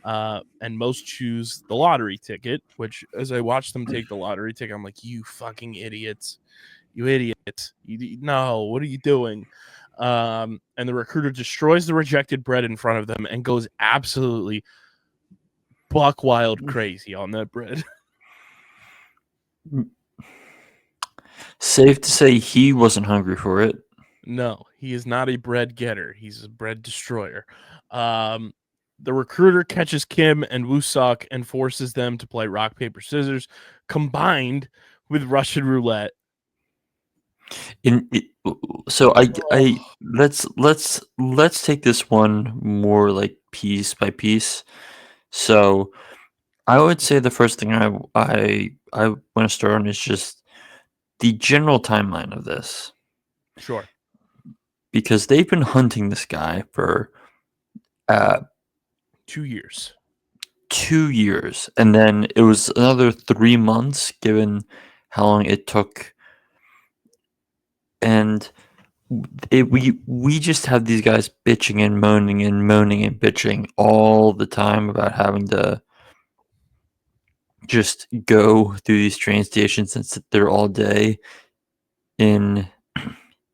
And most choose the lottery ticket, which as I watch them take the lottery ticket, I'm like, you fucking idiots. You idiots. No, what are you doing? And the recruiter destroys the rejected bread in front of them and goes absolutely buck wild crazy on that bread. Safe to say he wasn't hungry for it. No, he is not a bread getter. He's a bread destroyer. The recruiter catches Kim and Woo-sok and forces them to play rock, paper, scissors, combined with Russian roulette. Let's take this one more like piece by piece. So I would say the first thing I want to start on is just the general timeline of this. Sure. Because they've been hunting this guy for 2 years. 2 years. And then it was another 3 months given how long it took. And we just have these guys bitching and moaning and bitching all the time about having to just go through these train stations and sit there all day in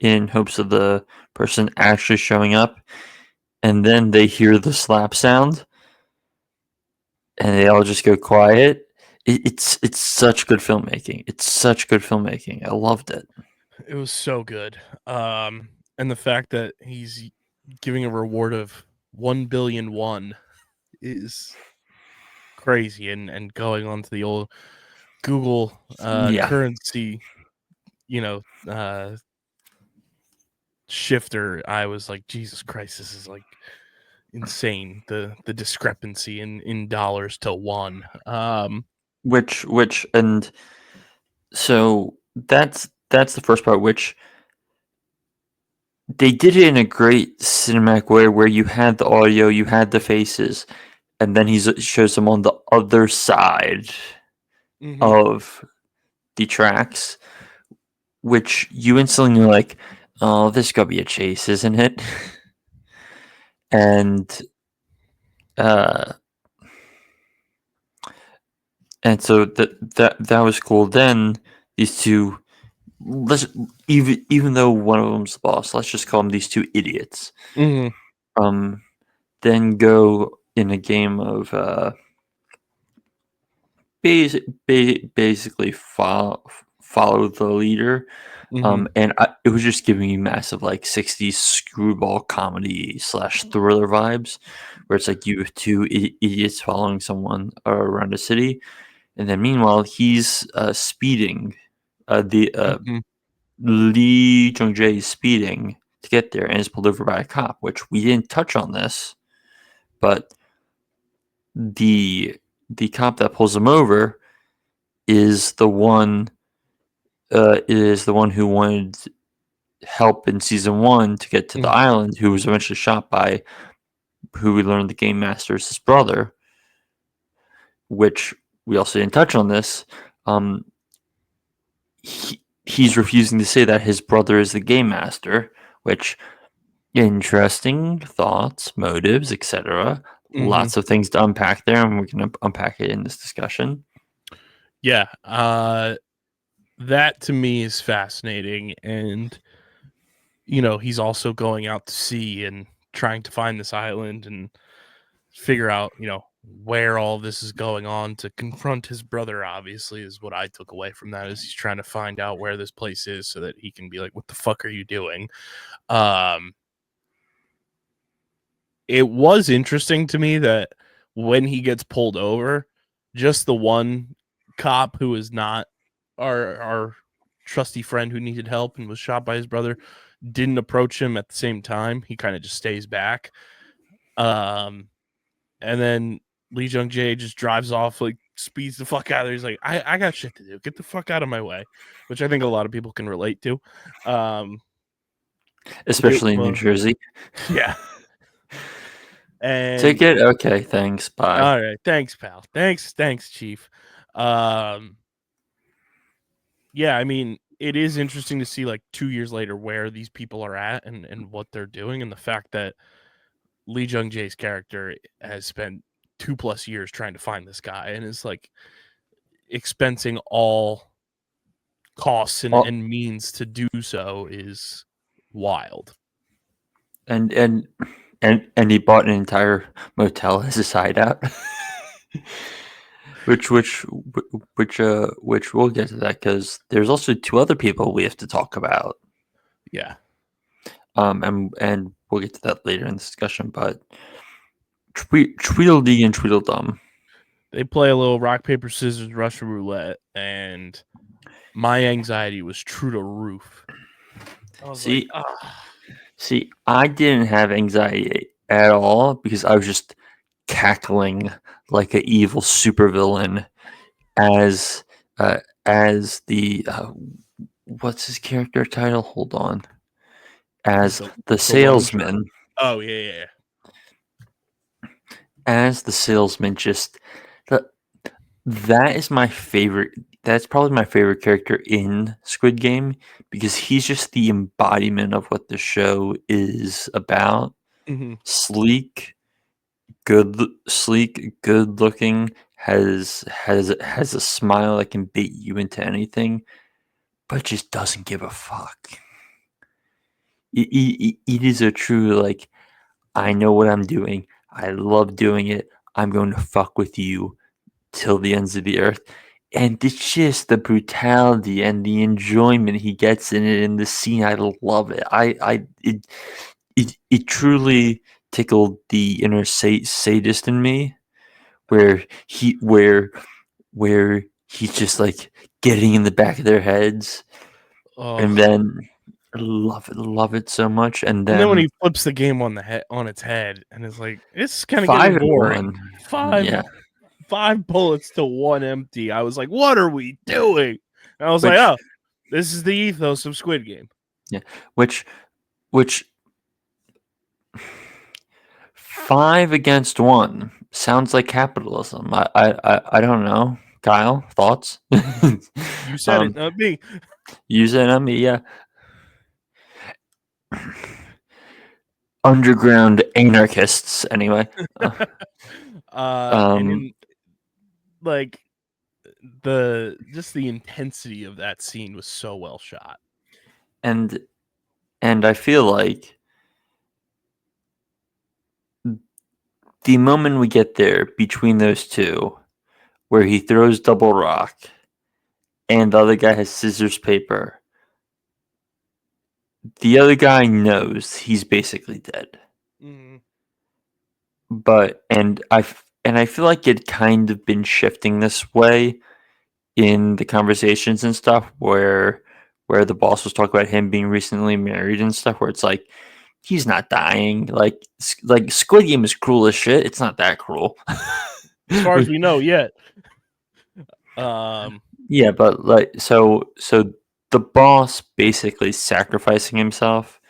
hopes of the person actually showing up. And then they hear the slap sound and they all just go quiet. It's such good filmmaking. It's such good filmmaking. I loved it. It was so good. And the fact that he's giving a reward of 1 billion won is crazy. And going on to the old Google currency, shifter, I was like, Jesus Christ, this is like insane. The discrepancy in dollars to one. And so that's the first part, which they did it in a great cinematic way where you had the audio, you had the faces, and then he shows them on the other side of the tracks, which you instantly are like, oh, this got to be a chase, isn't it? And so that was cool. Then these two, even though one of them's the boss, let's just call them these two idiots. Then go in a game of basically follow the leader. And it was just giving me massive like 60s screwball comedy / thriller vibes, where it's like you have two idiots following someone around a city, and then meanwhile he's speeding. Lee Jung-jae is speeding to get there and is pulled over by a cop, which we didn't touch on this, but the cop that pulls him over is the one who wanted help in season 1 to get to the island, who was eventually shot by who we learned the game master is his brother, which we also didn't touch on this. He's refusing to say that his brother is the game master, which interesting thoughts, motives, etc. Lots of things to unpack there, and we can unpack it in this discussion. Yeah, that to me is fascinating, and he's also going out to sea and trying to find this island and figure out where all this is going on to confront his brother. Obviously, is what I took away from that, is he's trying to find out where this place is so that he can be like, what the fuck are you doing? It was interesting to me that when he gets pulled over, just the one cop who is not our trusty friend who needed help and was shot by his brother didn't approach him at the same time. He kind of just stays back. And then Lee Jung-jae just drives off, like speeds the fuck out of there. He's like, I got shit to do. Get the fuck out of my way, which I think a lot of people can relate to. Especially in New Jersey. Yeah. And ticket? Okay, thanks. Bye. All right. Thanks, pal. Thanks, Chief. Yeah, I mean, it is interesting to see like 2 years later where these people are at and what they're doing, and the fact that Lee Jung-jae's character has spent 2+ years trying to find this guy and is like expensing all costs and means to do so is wild. And he bought an entire motel as his hideout. which we'll get to that, because there's also 2 other people we have to talk about. Yeah. And we'll get to that later in the discussion, but Tweedledee and Tweedledum. They play a little rock, paper, scissors, Russian roulette, and my anxiety was true to roof. See, I didn't have anxiety at all because I was just cackling like an evil supervillain as the what's his character title? Hold on. As the salesman. Oh, yeah. As the salesman, just that is my favorite. That's probably my favorite character in Squid Game, because he's just the embodiment of what the show is about. Sleek, good looking, has a smile that can bait you into anything, but just doesn't give a fuck. It is a true, like, I know what I'm doing. I love doing it. I'm going to fuck with you till the ends of the earth. And it's just the brutality and the enjoyment he gets in it in the scene. I love it. It truly tickled the inner sadist in me, where he's just like getting in the back of their heads, and then I love it so much. And And then when then he flips the game on its head, and it's like it's kind of 5 getting and boring. 1. Five Yeah, five bullets to one empty. I was like, what are we doing? And I was like, which oh, this is the ethos of Squid Game. which 5 against 1 sounds like capitalism. I don't know. Kyle, thoughts? You said it, not me. Use it on me, yeah. Underground anarchists, anyway. And in, like the intensity of that scene was so well shot. And I feel like the moment we get there between those two, where he throws double rock and the other guy has scissors paper, the other guy knows he's basically dead. Mm-hmm. But I feel like it kind of been shifting this way in the conversations and stuff where the boss was talking about him being recently married and stuff, where it's like he's not dying. Like Squid Game is cruel as shit. It's not that cruel. As far as we know yet. Yeah, but like so the boss basically sacrificing himself.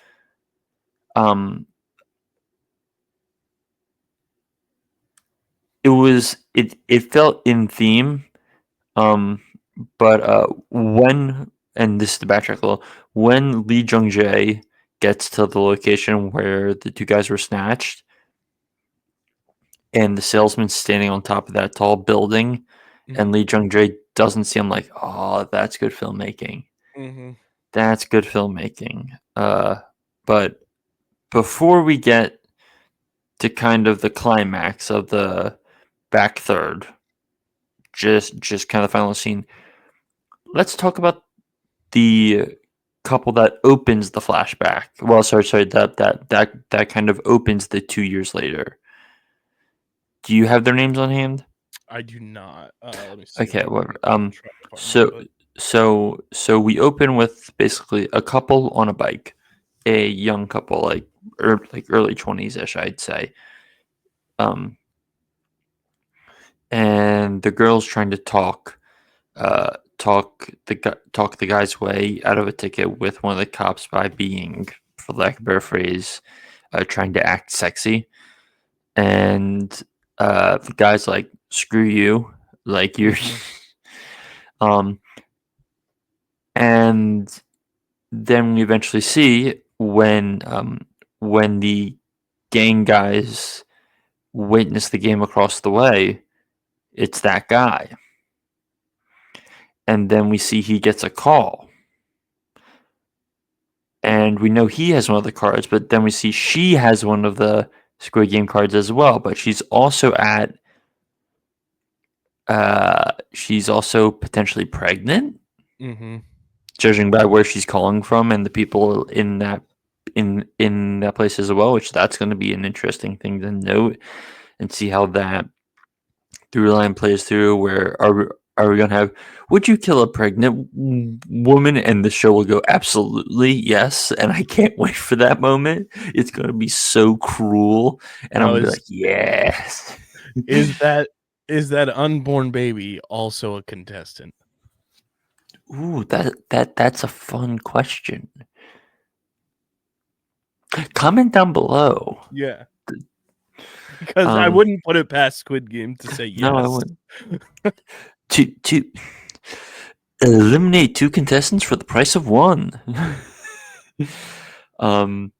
It felt in theme. But when, and this is the backtrack a little, when Lee Jung Jae gets to the location where the two guys were snatched, and the salesman's standing on top of that tall building, and Lee Jung Jae doesn't see him, like, oh, that's good filmmaking. Mm-hmm. That's good filmmaking. But before we get to kind of the climax of the back third, just kind of the final scene, let's talk about the couple that opens the flashback. Well, sorry, that kind of opens the 2 years later. Do you have their names on hand? I do not. Let me see. Okay, whatever. So we open with basically a couple on a bike, a young couple, like early 20s ish, I'd say. And the girl's trying to talk the guy's way out of a ticket with one of the cops by being, for lack of a better phrase, trying to act sexy. And the guy's like, "Screw you!" Like you're. And then we eventually see when the gang guys witness the game across the way, it's that guy. And then we see he gets a call. And we know he has one of the cards, but then we see she has one of the Squid Game cards as well. But she's also she's also potentially pregnant, judging by where she's calling from and the people in that place as well. Which that's going to be an interesting thing to note and see how that through line plays through. Where are we going to have, would you kill a pregnant woman? And the show will go, absolutely, yes. And I can't wait for that moment. It's going to be so cruel. And I'm going to be like, yes. Is that unborn baby also a contestant? Ooh, that's a fun question. Comment down below. Yeah. Because I wouldn't put it past Squid Game to say yes. No, I wouldn't. To eliminate 2 contestants for the price of 1. And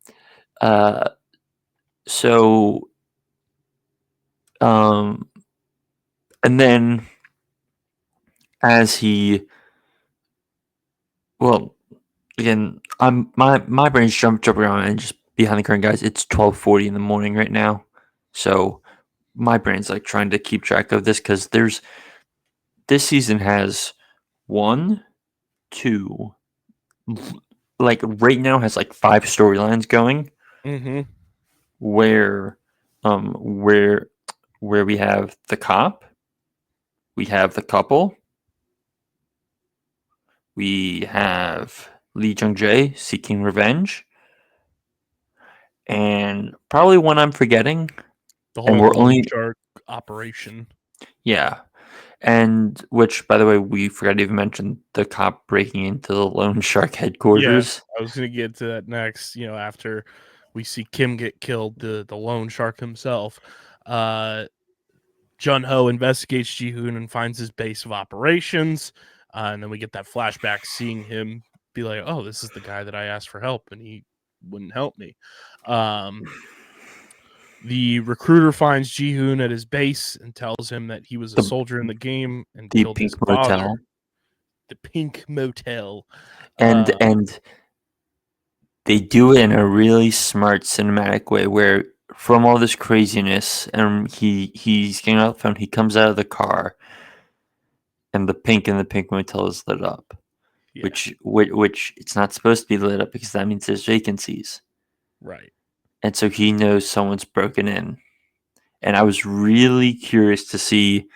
then as he, well, again, my brain's jumping around and just behind the curtain, guys. It's 12:40 in the morning right now, so my brain's like trying to keep track of this because this season has 1, 2, like right now has like 5 storylines going. Where we have the cop, we have the couple, we have Lee Jung-jae seeking revenge, and probably one I'm forgetting. The And whole we're loan only shark operation. yeah, and which, by the way, we forgot to even mention the cop breaking into the loan shark headquarters. Yes, I was gonna get to that next. After we see Kim get killed, the loan shark himself, Jun Ho investigates Ji-hoon and finds his base of operations, and then we get that flashback seeing him be like, "Oh, this is the guy that I asked for help, and he wouldn't help me." The recruiter finds Ji-hoon at his base and tells him that he was a The- soldier in the game and the killed his Pink father. Motel. The Pink Motel. And they do it in a really smart cinematic way where from all this craziness and he's getting out the phone, he comes out of the car and the pink in the Pink Motel is lit up. Yeah. Which it's not supposed to be lit up because that means there's vacancies. Right. And so he knows someone's broken in. And I was really curious to see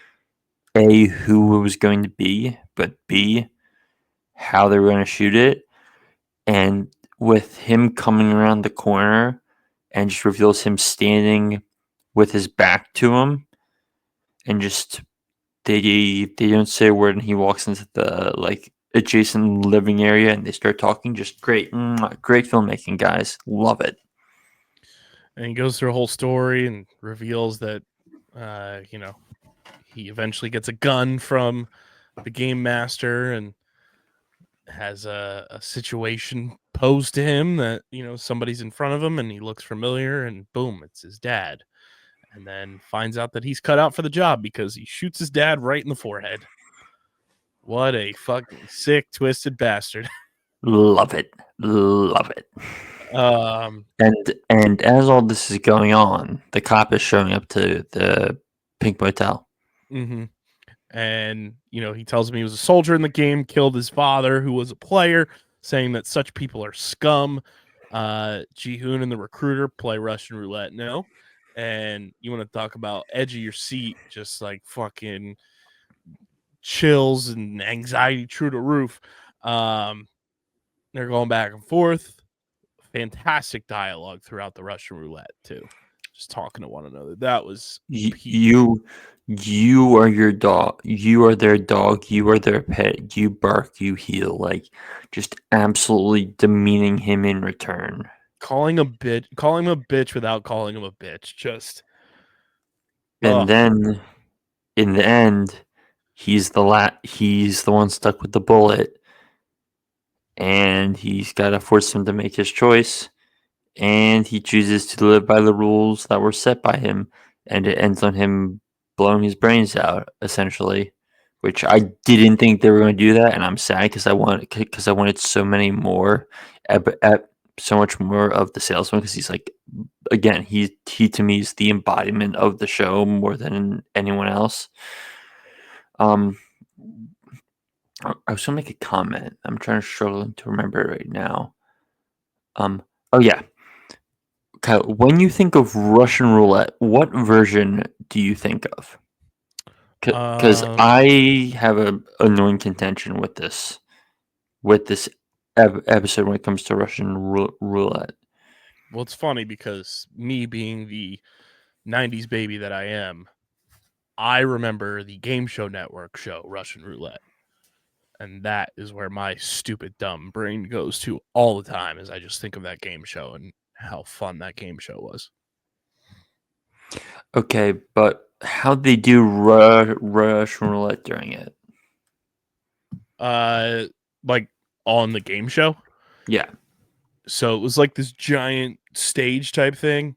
A, who it was going to be, but B, how they were going to shoot it. And with him coming around the corner and just reveals him standing with his back to him, and just they don't say a word, and he walks into the adjacent living area and they start talking. Just great filmmaking, guys. Love it. And he goes through a whole story and reveals that he eventually gets a gun from the game master and has a situation posed to him that somebody's in front of him and he looks familiar, and boom, it's his dad. And then finds out that he's cut out for the job because he shoots his dad right in the forehead. What a fucking sick, twisted bastard. Love it. And as all this is going on, the cop is showing up to the Pink Motel. Mm-hmm. And he tells me he was a soldier in the game, killed his father, who was a player, saying that such people are scum. Ji-hoon and the recruiter play Russian roulette now. And you want to talk about edge of your seat, just like fucking chills and anxiety through the roof. They're going back and forth. Fantastic dialogue throughout the Russian roulette too. Just talking to one another. That was you are your dog. You are their dog. You are their pet. You bark. You heel. Just absolutely demeaning him in return. Calling him a bitch without calling him a bitch. Just. And then, in the end, he's the one stuck with the bullet, and he's got to force him to make his choice, and he chooses to live by the rules that were set by him, and it ends on him blowing his brains out, essentially, which I didn't think they were going to do that, and I'm sad because I wanted so many more, so much more of the salesman, because he's again, he to me is the embodiment of the show more than anyone else. I was gonna make a comment. I'm struggling to remember it right now. Oh yeah. Kyle, when you think of Russian roulette, what version do you think of? Because I have a annoying contention with this episode when it comes to Russian roulette. Well, it's funny because me being the 90s baby that I am, I remember the Game Show Network show, Russian Roulette. And that is where my stupid, dumb brain goes to all the time, as I just think of that game show and how fun that game show was. Okay, but how'd they do Russian roulette during it? Like on the game show? Yeah. So it was like this giant stage type thing,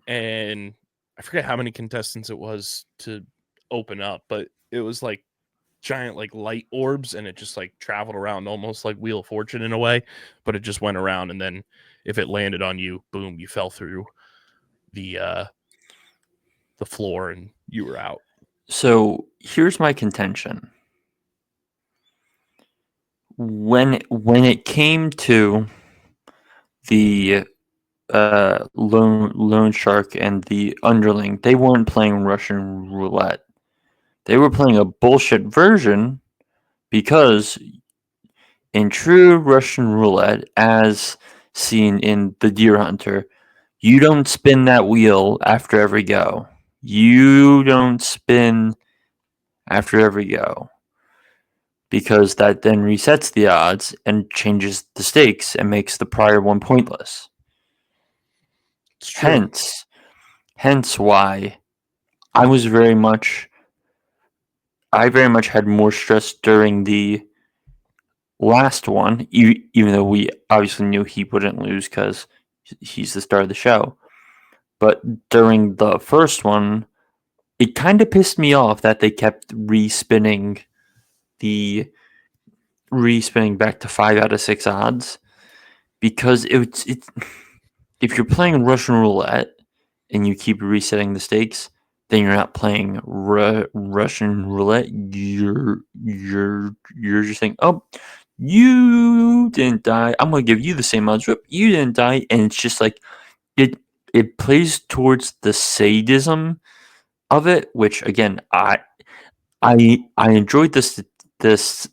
and I forget how many contestants it was to open up, but it was like giant light orbs, and it just traveled around almost like Wheel of Fortune in a way, but it just went around, and then if it landed on you, boom, you fell through the floor and you were out. So here's my contention. When it came to the loan shark and the underling, they weren't playing Russian roulette. They were playing a bullshit version, because in true Russian roulette, as seen in The Deer Hunter, you don't spin that wheel after every go. You don't spin after every go. Because that then resets the odds and changes the stakes and makes the prior one pointless. It's true. Hence why I very much had more stress during the last one, even though we obviously knew he wouldn't lose because he's the star of the show. But during the first one, it kind of pissed me off that they kept respinning back to 5 out of 6 odds, because it's if you're playing Russian roulette and you keep resetting the stakes, then you're not playing Russian roulette. You're just saying, oh, you didn't die, I'm gonna give you the same odds. You didn't die, and it's just like it plays towards the sadism of it, which again I enjoyed this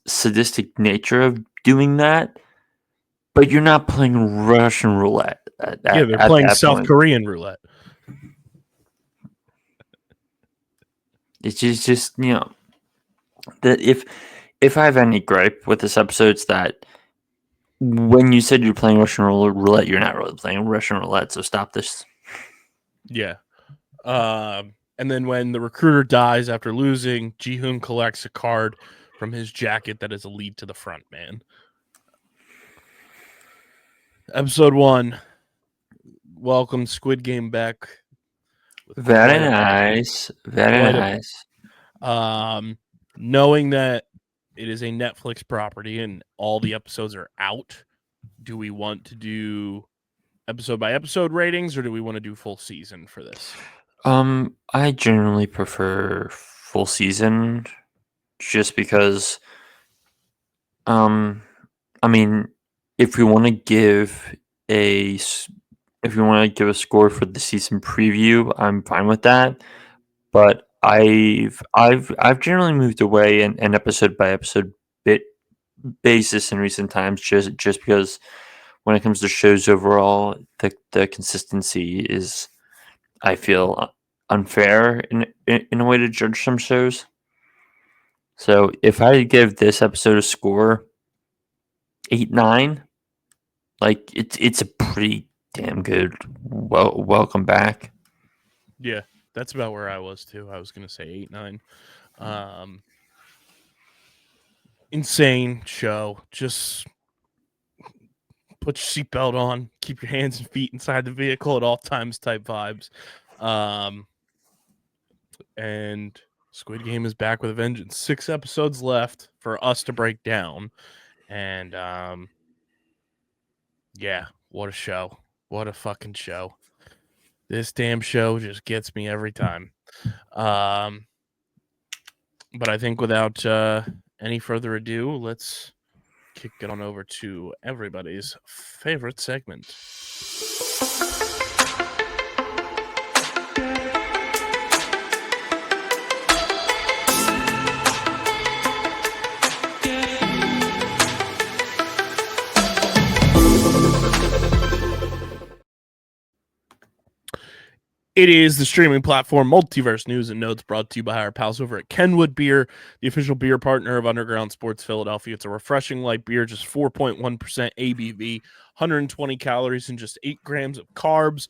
sadistic nature of doing that, but you're not playing Russian roulette. They're playing South Korean roulette. It's just that if I have any gripe with this episode, it's that when you said you're playing Russian roulette, you're not really playing Russian roulette. So stop this. Yeah. And then when the recruiter dies after losing, Ji-hoon collects a card from his jacket that is a lead to the front man. Episode 1. Welcome Squid Game back. Very nice. Very nice. Knowing that it is a Netflix property and all the episodes are out, do we want to do episode by episode ratings, or do we want to do full season for this? I generally prefer full season, just because I mean, if we want to give a score for the season preview, I'm fine with that. But I've generally moved away an episode by episode basis in recent times, just because when it comes to shows overall, the consistency is, I feel, unfair in a way to judge some shows. So if I give this episode a score 8-9, like it's a pretty damn good welcome back. Yeah, that's about where I was too. I was gonna say 8-9. Insane show. Just put your seatbelt on, keep your hands and feet inside the vehicle at all times type vibes. And Squid Game is back with a vengeance. 6 episodes left for us to break down. And yeah, what a show. What a fucking show. This damn show just gets me every time. But I think without any further ado, let's kick it on over to everybody's favorite segment. It is the Streaming Platform Multiverse news and notes, brought to you by our pals over at Kenwood Beer, the official beer partner of Underground Sports Philadelphia. It's a refreshing light beer, just 4.1% ABV, 120 calories, and just 8 grams of carbs.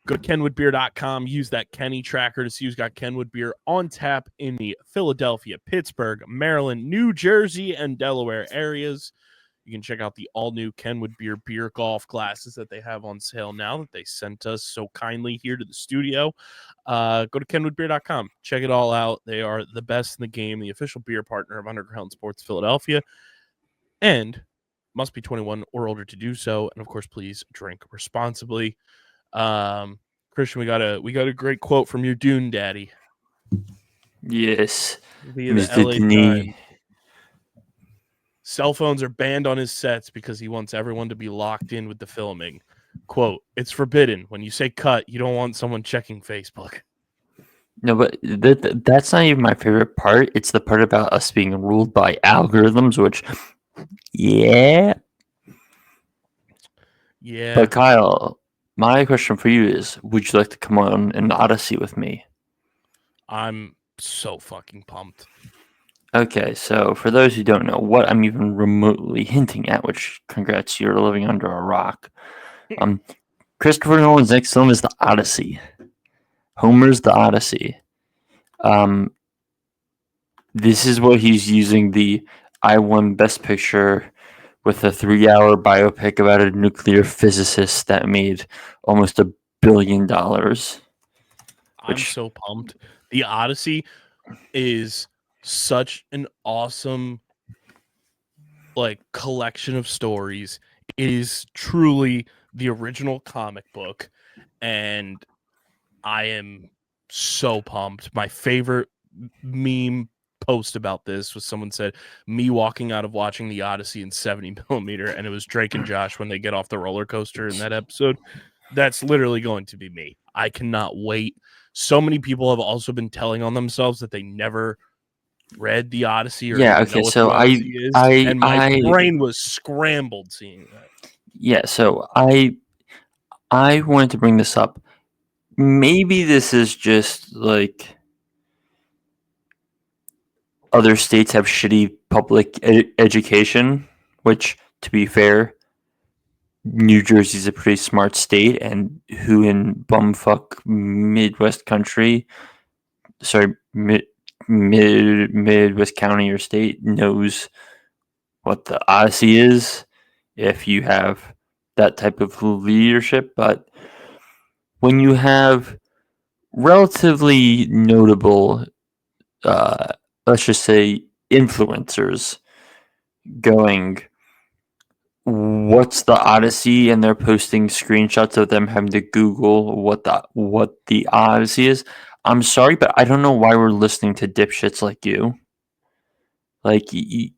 Go to kenwoodbeer.com. Use that Kenny tracker to see who's got Kenwood Beer on tap in the Philadelphia, Pittsburgh, Maryland, New Jersey, and Delaware areas. You can check out the all-new Kenwood beer golf glasses that they have on sale now that they sent us so kindly here to the studio. Go to kenwoodbeer.com. Check it all out. They are the best in the game, the official beer partner of Underground Sports Philadelphia, and must be 21 or older to do so. And, of course, please drink responsibly. Christian, we got a great quote from your Dune daddy. Yes. Via the LA Times. Cell phones are banned on his sets because he wants everyone to be locked in with the filming. Quote, it's forbidden. When you say cut, you don't want someone checking Facebook. No, but that's not even my favorite part. It's the part about us being ruled by algorithms, which Yeah. Yeah, But Kyle, my question for you is, would you like to come on an Odyssey with me? I'm so fucking pumped. Okay, so for those who don't know what I'm even remotely hinting at, which congrats, you're living under a rock. Christopher Nolan's next film is The Odyssey. Homer's The Odyssey. This is what he's using the I won Best Picture with a 3-hour biopic about a nuclear physicist that made almost $1 billion. I'm so pumped. The Odyssey is such an awesome like collection of stories. It is truly the original comic book, and I am so pumped. My favorite meme post about this was someone said me walking out of watching the Odyssey in 70 millimeter, and it was Drake and Josh when they get off the roller coaster in that episode. That's literally going to be me. I cannot wait. So many people have also been telling on themselves that they never read the Odyssey or Yeah, even okay, know what so the Odyssey is, and my brain was scrambled seeing that. Yeah, so I wanted to bring this up. Maybe this is just like other states have shitty public education, which, to be fair, New Jersey's a pretty smart state, and who in bumfuck Midwest country, sorry, Midwest county or state knows what the Odyssey is if you have that type of leadership. But when you have relatively notable, let's just say, influencers going, what's the Odyssey, and they're posting screenshots of them having to Google what the Odyssey is. I'm sorry, but I don't know why we're listening to dipshits like you. Like you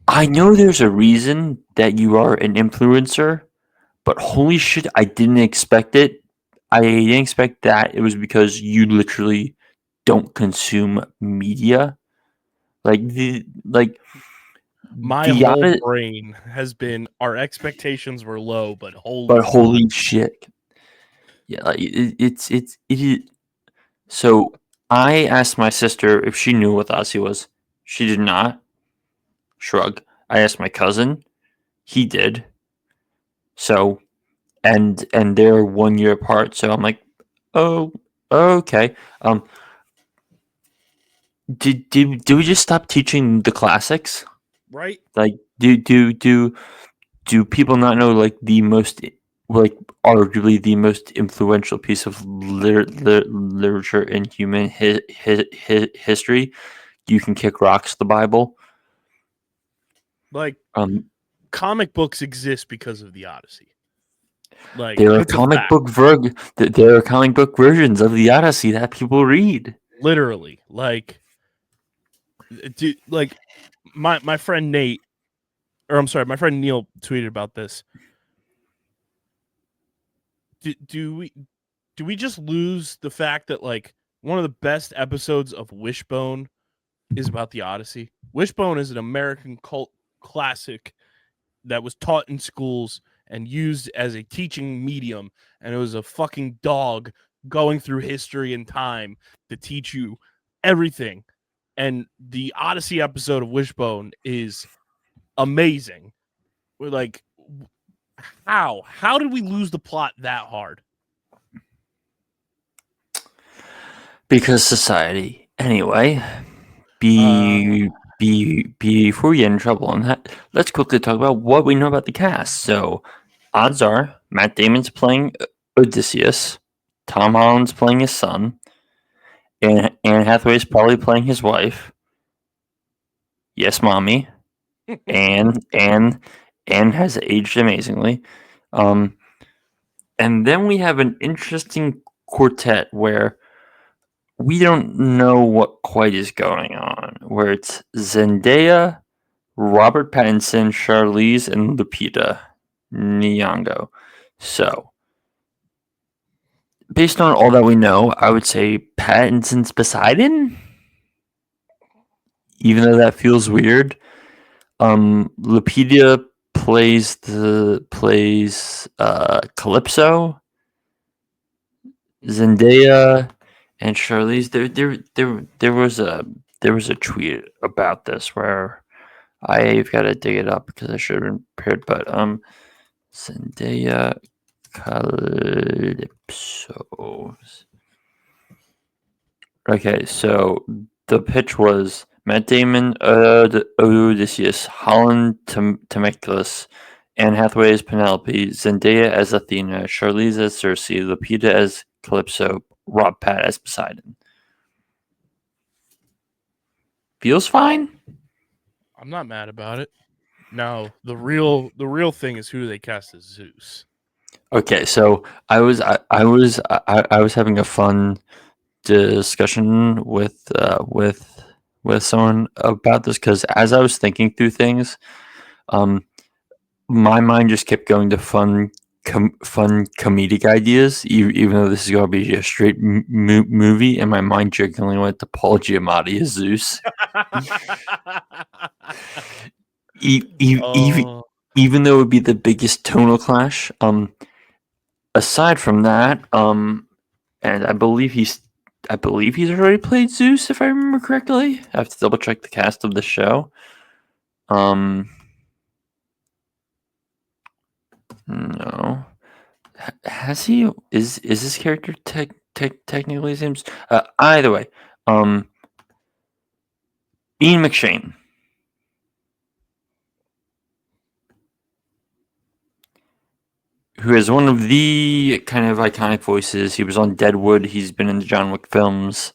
I know there's a reason that you are an influencer, but holy shit, I didn't expect it. I didn't expect that. It was because you literally don't consume media. My whole brain has been our expectations were low, but holy shit. Yeah, like it is. So I asked my sister if she knew what the Odyssey was. She did not. Shrug. I asked my cousin. He did. So, and they're 1 year apart. So I'm like, oh, okay. Did we just stop teaching the classics? right? Like, do people not know like the most, like arguably the most influential piece of literature in human history? You can kick rocks. The Bible. Like comic books exist because of the Odyssey. Like there are comic book versions of the Odyssey that people read. Literally, like my friend Nate, or I'm sorry, my friend Neil tweeted about this. Do we just lose the fact that like one of the best episodes of Wishbone is about the Odyssey? Wishbone is an American cult classic that was taught in schools and used as a teaching medium, and it was a fucking dog going through history and time to teach you everything. And the Odyssey episode of Wishbone is amazing. We're like, how did we lose the plot that hard? Because society. Anyway, before we get in trouble on that, let's quickly talk about what we know about the cast. So, odds are Matt Damon's playing Odysseus, Tom Holland's playing his son, and Anne Hathaway's probably playing his wife. Yes, mommy. and Anne has aged amazingly. And then we have an interesting quartet where we don't know what quite is going on. Where it's Zendaya, Robert Pattinson, Charlize, and Lupita Nyong'o. So, based on all that we know, I would say Pattinson's Poseidon. even though that feels weird, Lupita plays Calypso, Zendaya, and Charlize. There was a tweet about this where I've got to dig it up because I should have been prepared. But Zendaya, Calypso. Okay, so the pitch was Matt Damon, Odysseus, Holland Temecula, Anne Hathaway as Penelope, Zendaya as Athena, Charlize as Cersei, Lupita as Calypso, Rob Pat as Poseidon. Feels fine. I'm not mad about it. No, the real thing is who they cast as Zeus. Okay, so I was having a fun discussion with someone about this because as I was thinking through things, my mind just kept going to fun comedic ideas, even though this is going to be a straight movie, and my mind generally went to Paul Giamatti as Zeus. Even though it would be the biggest tonal clash. Aside from that, and I believe he's already played Zeus, if I remember correctly. I have to double check the cast of the show. No, has he? Is this character technically his name? Either way, Ian McShane. Who is one of the kind of iconic voices. He was on Deadwood. He's been in the John Wick films.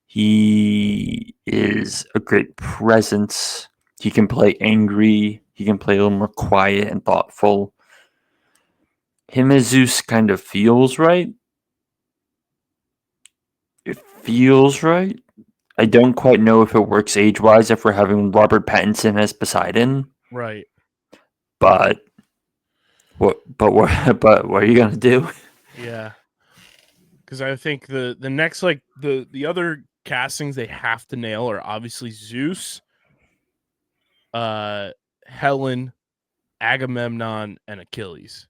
He is a great presence. He can play angry. He can play a little more quiet and thoughtful. Him as Zeus kind of feels right. It feels right. I don't quite know if it works age-wise if we're having Robert Pattinson as Poseidon. Right. But what are you gonna do? Yeah. Because I think the next the other castings they have to nail are obviously Zeus, Helen, Agamemnon, and Achilles.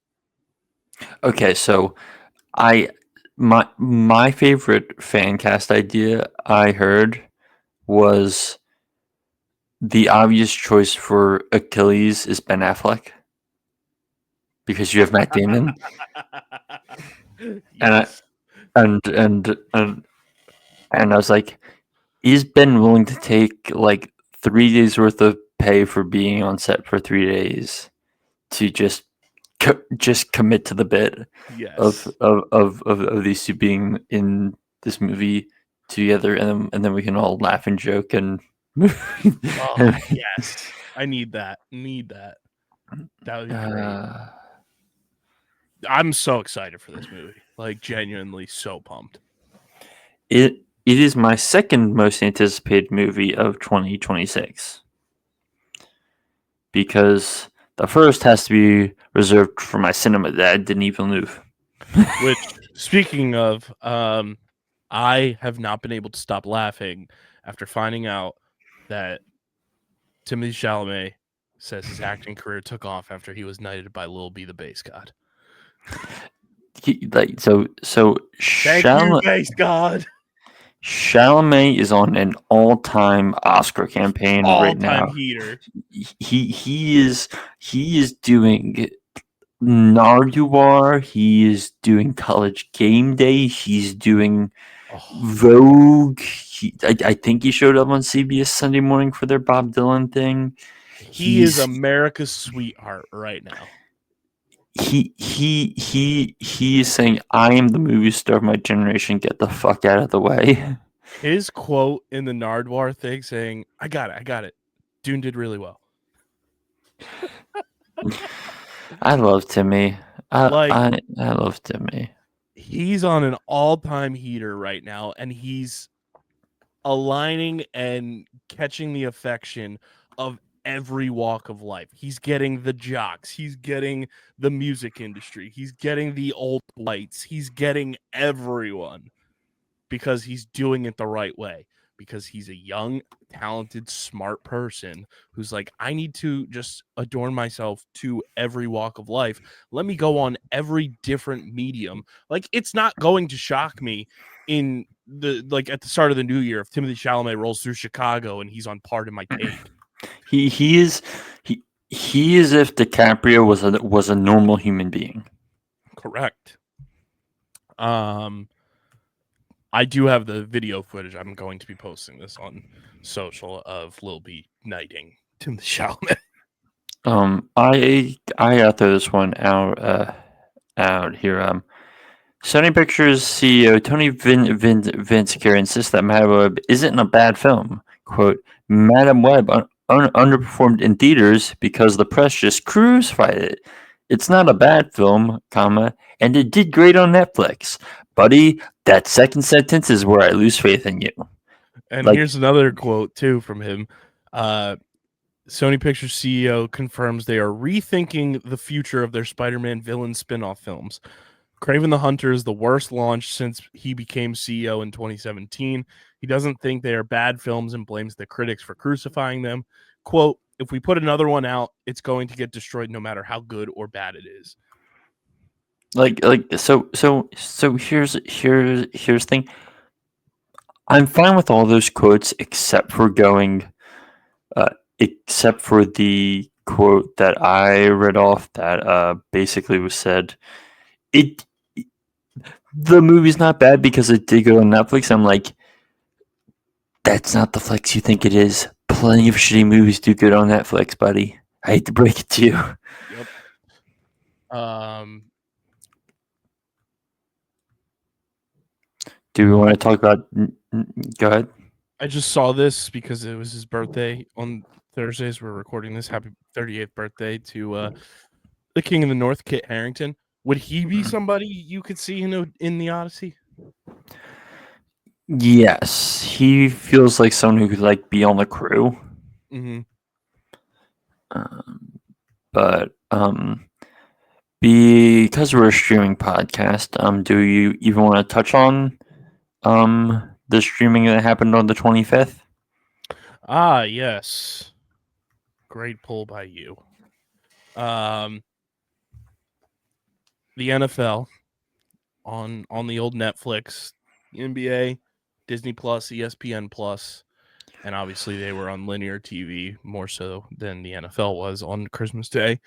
Okay, so my favorite fan cast idea I heard was the obvious choice for Achilles is Ben Affleck because you have Matt Damon. Yes. And I was like, is Ben willing to take like 3 days worth of pay for being on set for 3 days to just commit to the bit Yes. of these two being in this movie together, and then we can all laugh and joke and Oh, yes. I need that. That would be great. I'm so excited for this movie. Like, genuinely so pumped. It is my second most anticipated movie of 2026 because the first has to be reserved for my cinema dad, Denis Villeneuve. Which, speaking of, I have not been able to stop laughing after finding out that Timothée Chalamet says his acting career took off after he was knighted by Lil B the Bass God. Thank you, Bass God. Chalamet is on an all-time Oscar campaign right now. All-time heater. He is doing Nardwuar. He is doing College Game Day. He's doing Vogue. I think he showed up on CBS Sunday Morning for their Bob Dylan thing. He is America's sweetheart right now. He is saying, "I am the movie star of my generation. Get the fuck out of the way." His quote in the Nardwuar thing saying, I got it. Dune did really well. I love Timmy. I love Timmy. He's on an all-time heater right now, and he's aligning and catching the affection of every walk of life. He's getting the jocks. He's getting the music industry. He's getting the old lights. He's getting everyone because he's doing it the right way. because he's a young, talented, smart person who's like, I need to just adorn myself to every walk of life. Let me go on every different medium. Like, it's not going to shock me in the at the start of the new year if Timothée Chalamet rolls through Chicago and he's on Pardon My Take. He is if DiCaprio was a normal human being. Correct. I do have the video footage. I'm going to be posting this on social of Lil B knighting Timothée Chalamet. I got this one out here. Sony Pictures CEO Tony Vinciquerra insists that Madame Web isn't a bad film. Quote, Madame Web underperformed in theaters because the press just crucified it. It's not a bad film, comma, and it did great on Netflix. Buddy, that second sentence is where I lose faith in you. And here's another quote, too, from him. Sony Pictures CEO confirms they are rethinking the future of their Spider-Man villain spin-off films. Kraven the Hunter is the worst launch since he became CEO in 2017. He doesn't think they are bad films and blames the critics for crucifying them. Quote, if we put another one out, it's going to get destroyed no matter how good or bad it is. So here's the thing. I'm fine with all those quotes except for the quote that I read off that basically was said, the movie's not bad because it did go on Netflix. I'm like, that's not the flex you think it is. Plenty of shitty movies do good on Netflix, buddy. I hate to break it to you. Yep. Do we want to talk about? Go ahead. I just saw this because it was his birthday on Thursdays. We're recording this. Happy 38th birthday to the King of the North, Kit Harington. Would he be somebody you could see in the Odyssey? Yes, he feels like someone who could be on the crew. Mm-hmm. But because we're a streaming podcast, do you even want to touch on the streaming that happened on the 25th? Ah, yes. Great pull by you. The NFL on the old Netflix, NBA, Disney Plus, ESPN Plus, and obviously they were on linear TV more so than the NFL was on Christmas Day.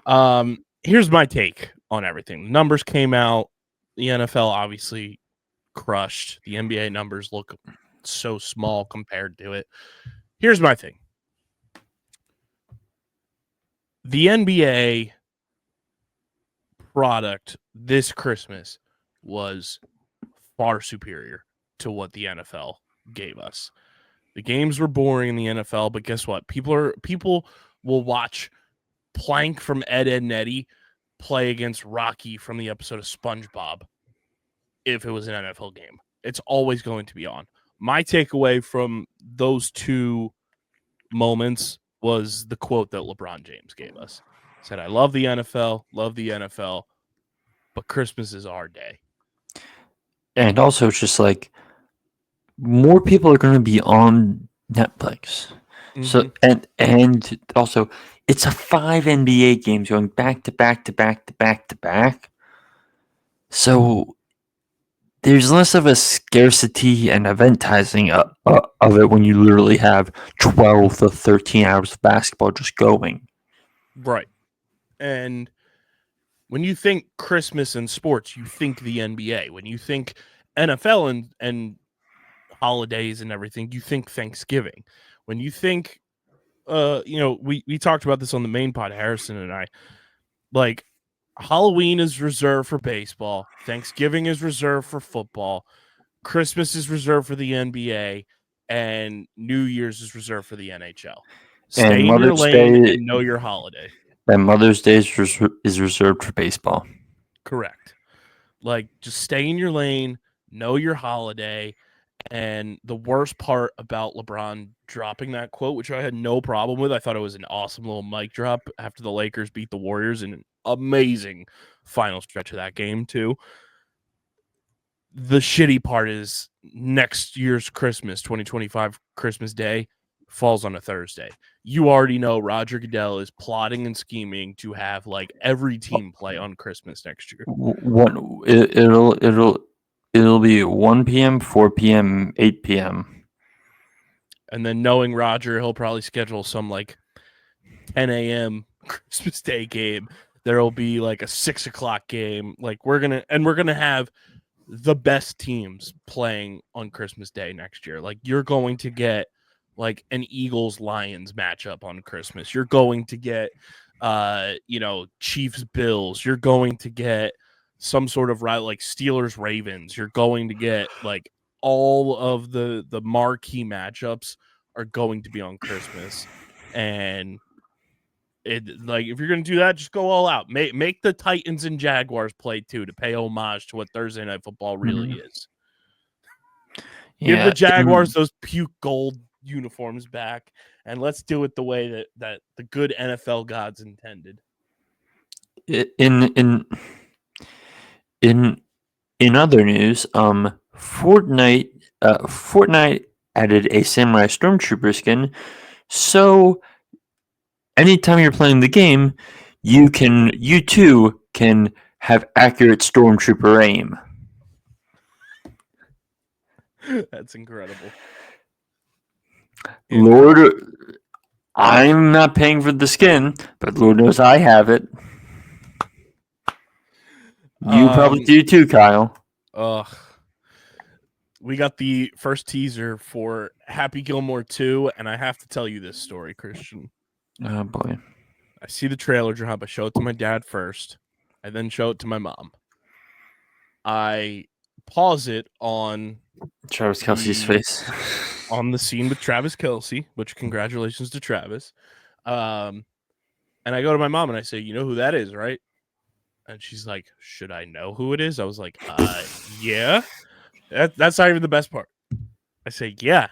Here's my take on everything. The numbers came out. The NFL obviously crushed. The NBA numbers look so small compared to it. Here's my thing. The NBA product this Christmas was far superior to what the NFL gave us. The games were boring in the NFL, but guess what? People will watch Plank from Ed, Edd n Eddy play against Rocky from the episode of SpongeBob if it was an NFL game. It's always going to be on. My takeaway from those two moments was the quote that LeBron James gave us. He said, I love the NFL, but Christmas is our day. And also, it's just like more people are going to be on Netflix. Mm-hmm. So and also, it's a 5 NBA games going back to back to back to back to back. So there's less of a scarcity and eventizing of it when you literally have 12 to 13 hours of basketball just going. Right. And when you think Christmas and sports, you think the NBA. When you think NFL and holidays and everything, you think Thanksgiving. When you think, we talked about this on the main pod, Harrison and I, like, Halloween is reserved for baseball. Thanksgiving is reserved for football. Christmas is reserved for the NBA. And New Year's is reserved for the NHL. Stay in your lane and know your holiday. And Mother's Day is reserved for baseball. Correct. Like, just stay in your lane, know your holiday. And the worst part about LeBron dropping that quote, which I had no problem with, I thought it was an awesome little mic drop after the Lakers beat the Warriors in an amazing final stretch of that game, too. The shitty part is next year's Christmas, 2025 Christmas Day, falls on a Thursday. You already know Roger Goodell is plotting and scheming to have like every team play on Christmas next year. It'll be 1 p.m., 4 p.m., 8 p.m. And then knowing Roger, he'll probably schedule some like 10 a.m. Christmas Day game. There'll be like a 6 o'clock game. Like we're gonna have the best teams playing on Christmas Day next year. Like you're going to get like an Eagles Lions matchup on Christmas. You're going to get Chiefs Bills. You're going to get some sort of like Steelers Ravens. You're going to get like all of the marquee matchups are going to be on Christmas. And it like if you're gonna do that, just go all out. Make the Titans and Jaguars play too to pay homage to what Thursday Night Football really is. Give the Jaguars those puke gold uniforms back, and let's do it the way that the good NFL gods intended. In other news, Fortnite added a Samurai Stormtrooper skin, so anytime you're playing the game, you too can have accurate Stormtrooper aim. That's incredible. Lord, I'm not paying for the skin, but Lord knows I have it. You probably do too, Kyle. We got the first teaser for Happy Gilmore 2, and I have to tell you this story, Christian. Oh boy. I see the trailer drop. I show it to my dad first. I then show it to my mom. I pause it on Travis Kelce's face. On the scene with Travis Kelce, which congratulations to Travis. And I go to my mom and I say, you know who that is, right? And she's like, should I know who it is? I was like, yeah. That's not even the best part. I say, yeah.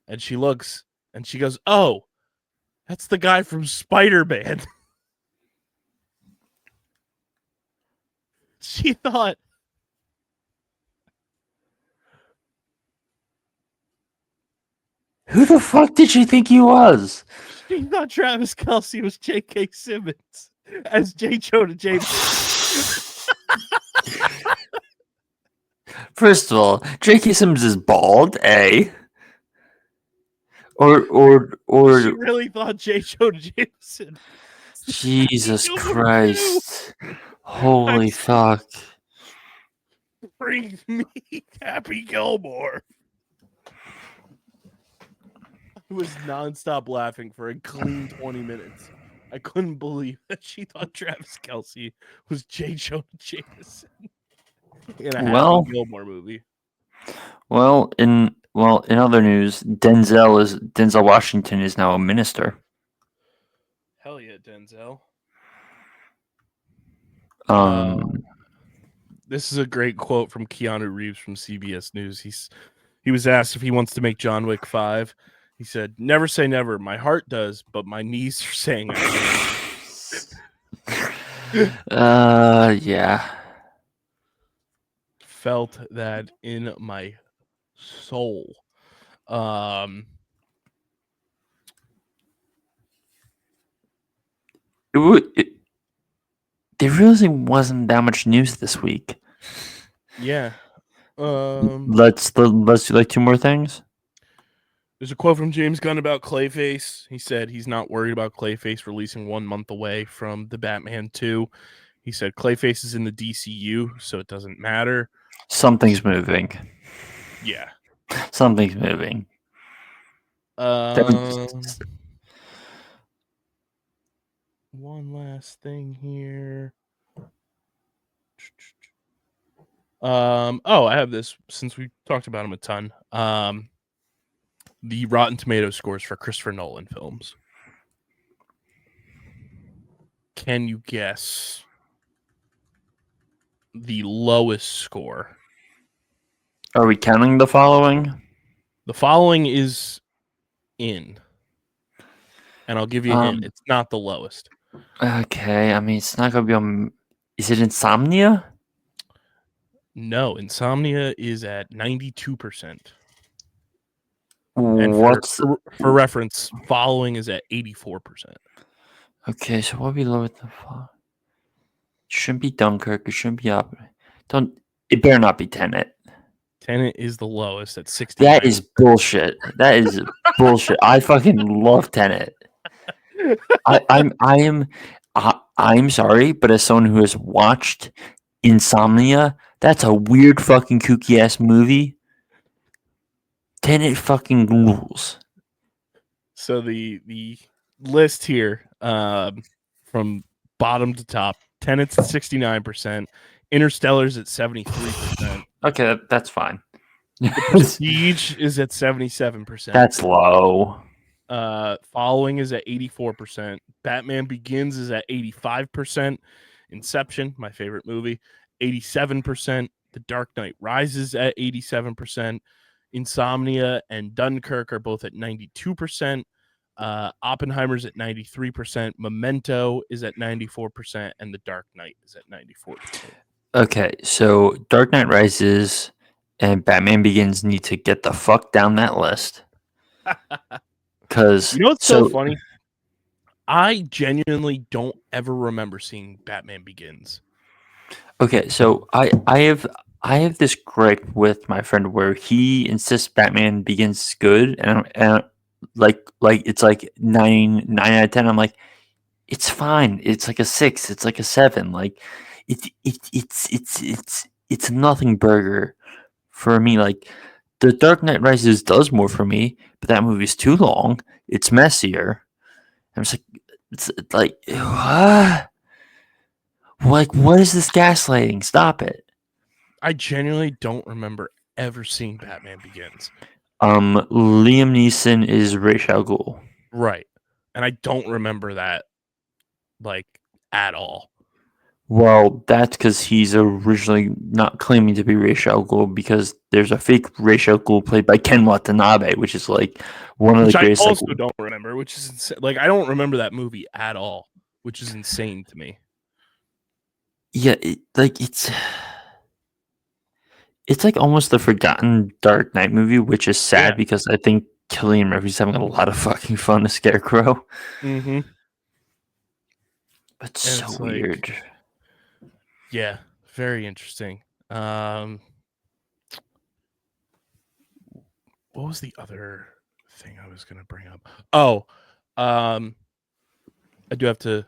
And she looks and she goes, oh, that's the guy from Spider-Man. She thought. Who the fuck did she think he was? She thought Travis Kelce was J.K. Simmons as J. Jonah Jameson. First of all, J.K. Simmons is bald, A. Or she really thought J. Jonah Jameson. Jesus Christ. Holy fuck. Bring me Happy Gilmore. I was nonstop laughing for a clean 20 minutes. I couldn't believe that she thought Travis Kelce was J. Jonah Jameson in a Happy Gilmore movie. Well, in other news, Denzel Washington is now a minister. Hell yeah, Denzel. This is a great quote from Keanu Reeves from CBS News. He was asked if he wants to make John Wick 5. He said, "Never say never. My heart does, but my knees are saying yeah. Felt that in my soul. There really wasn't that much news this week. Yeah. Let's do like two more things. There's a quote from James Gunn about Clayface. He said he's not worried about Clayface releasing 1 month away from the Batman 2. He said Clayface is in the DCU, so it doesn't matter. Something's moving. Yeah. Something's moving. One last thing here. I have this since we talked about him a ton. The Rotten Tomatoes scores for Christopher Nolan films. Can you guess the lowest score? Are we counting the following? The following is in. And I'll give you a hint. It's not the lowest. Okay, I mean, it's not going to be on... Is it Insomnia? No, Insomnia is at 92%. And What's for reference, Following is at 84%. okay? So what we lower the fuck? Shouldn't be Dunkirk. It shouldn't be up. Don't. It better not be Tenet. Tenet is the lowest at 69. That is bullshit. That is bullshit. I fucking love Tenet. I'm sorry, but as someone who has watched Insomnia, that's a weird fucking kooky ass movie. Tenet fucking rules. So the list here, from bottom to top, Tenet's at 69%, Interstellar's at 73%. Okay, that's fine. Prestige is at 77%. That's low. Following is at 84%. Batman Begins is at 85%. Inception, my favorite movie, 87%. The Dark Knight Rises at 87%. Insomnia and Dunkirk are both at 92%. Oppenheimer's at 93%. Memento is at 94%. And The Dark Knight is at 94%. Okay, so Dark Knight Rises and Batman Begins need to get the fuck down that list. Because you know what's so funny? I genuinely don't ever remember seeing Batman Begins. Okay, so I have this gripe with my friend where he insists Batman Begins is good, and like it's like 9 out of 10. I'm like, it's fine. It's like a 6. It's like a 7. Like it's a nothing burger for me. Like The Dark Knight Rises does more for me, but that movie's too long. It's messier. I'm just like, it's like, like, what is this gaslighting? Stop it. I genuinely don't remember ever seeing Batman Begins. Liam Neeson is Ra's al Ghul. Right. And I don't remember that, like, at all. Well, that's because he's originally not claiming to be Ra's al Ghul, because there's a fake Ra's al Ghul played by Ken Watanabe, which is like one of the greatest. I also don't remember, which is insane. Like, I don't remember that movie at all, which is insane to me. Yeah, it's like almost the forgotten Dark Knight movie, which is sad because I think Cillian Murphy's having a lot of fucking fun as Scarecrow. Mm-hmm. But so weird. Yeah, very interesting. What was the other thing I was going to bring up? Oh, I do have to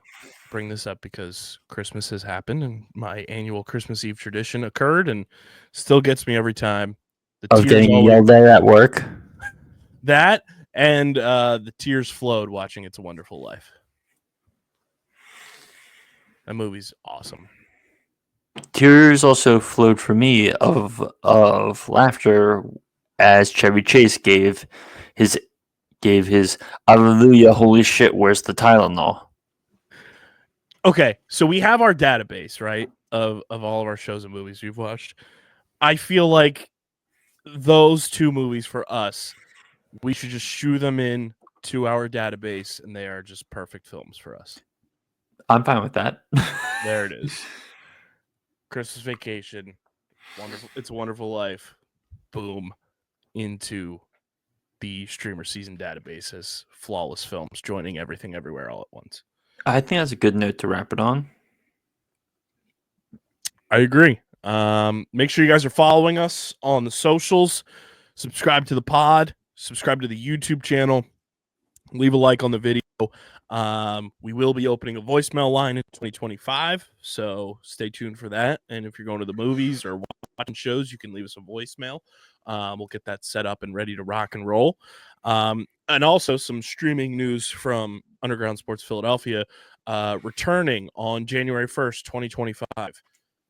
bring this up because Christmas has happened and my annual Christmas Eve tradition occurred and still gets me every time. Getting yelled at work? That and the tears flowed watching It's a Wonderful Life. That movie's awesome. Tears also flowed for me of laughter as Chevy Chase gave his hallelujah, holy shit, where's the Tylenol? Okay, so we have our database, right, of all of our shows and movies we've watched. I feel like those two movies for us, we should just shoe them in to our database, and they are just perfect films for us. I'm fine with that. There it is. Christmas Vacation, wonderful. It's a Wonderful Life. Boom, into the StreamerSZN database as flawless films, joining everything everywhere all at once. I think that's a good note to wrap it on. I agree. Make sure you guys are following us on the socials. Subscribe to the pod. Subscribe to the YouTube channel. Leave a like on the video. We will be opening a voicemail line in 2025, so stay tuned for that. And if you're going to the movies or watching shows, you can leave us a voicemail. We'll get that set up and ready to rock and roll. And also some streaming news from Underground Sports Philadelphia, returning on January 1st, 2025,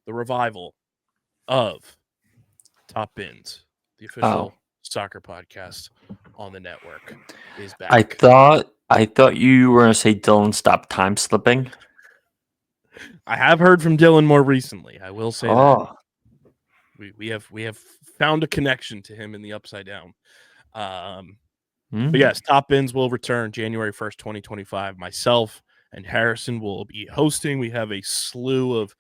the revival of Top Bins, the official soccer podcast on the network, is back. I thought you were going to say Dylan stop time slipping. I have heard from Dylan more recently. I will say that. We have found a connection to him in the Upside Down. But yes, Top Bins will return January 1st, 2025. Myself and Harrison will be hosting. We have a slew of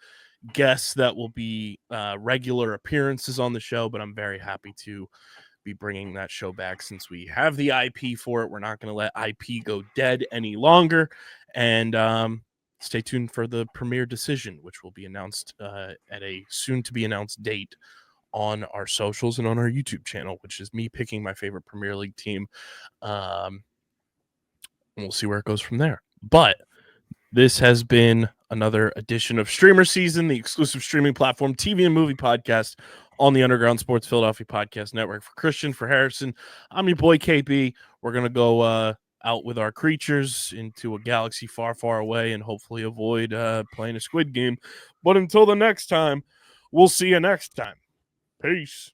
guests that will be regular appearances on the show, but I'm very happy to be bringing that show back since we have the IP for it. We're not going to let IP go dead any longer. And stay tuned for the premiere decision, which will be announced at a soon-to-be-announced date on our socials and on our YouTube channel, which is me picking my favorite Premier League team. And we'll see where it goes from there. But this has been another edition of StreamerSZN, the exclusive streaming platform TV and movie podcast on the Underground Sports Philadelphia Podcast Network. For Christian, for Harrison, I'm your boy KB. We're going to go out with our creatures into a galaxy far, far away and hopefully avoid playing a Squid Game. But until the next time, we'll see you next time. Peace.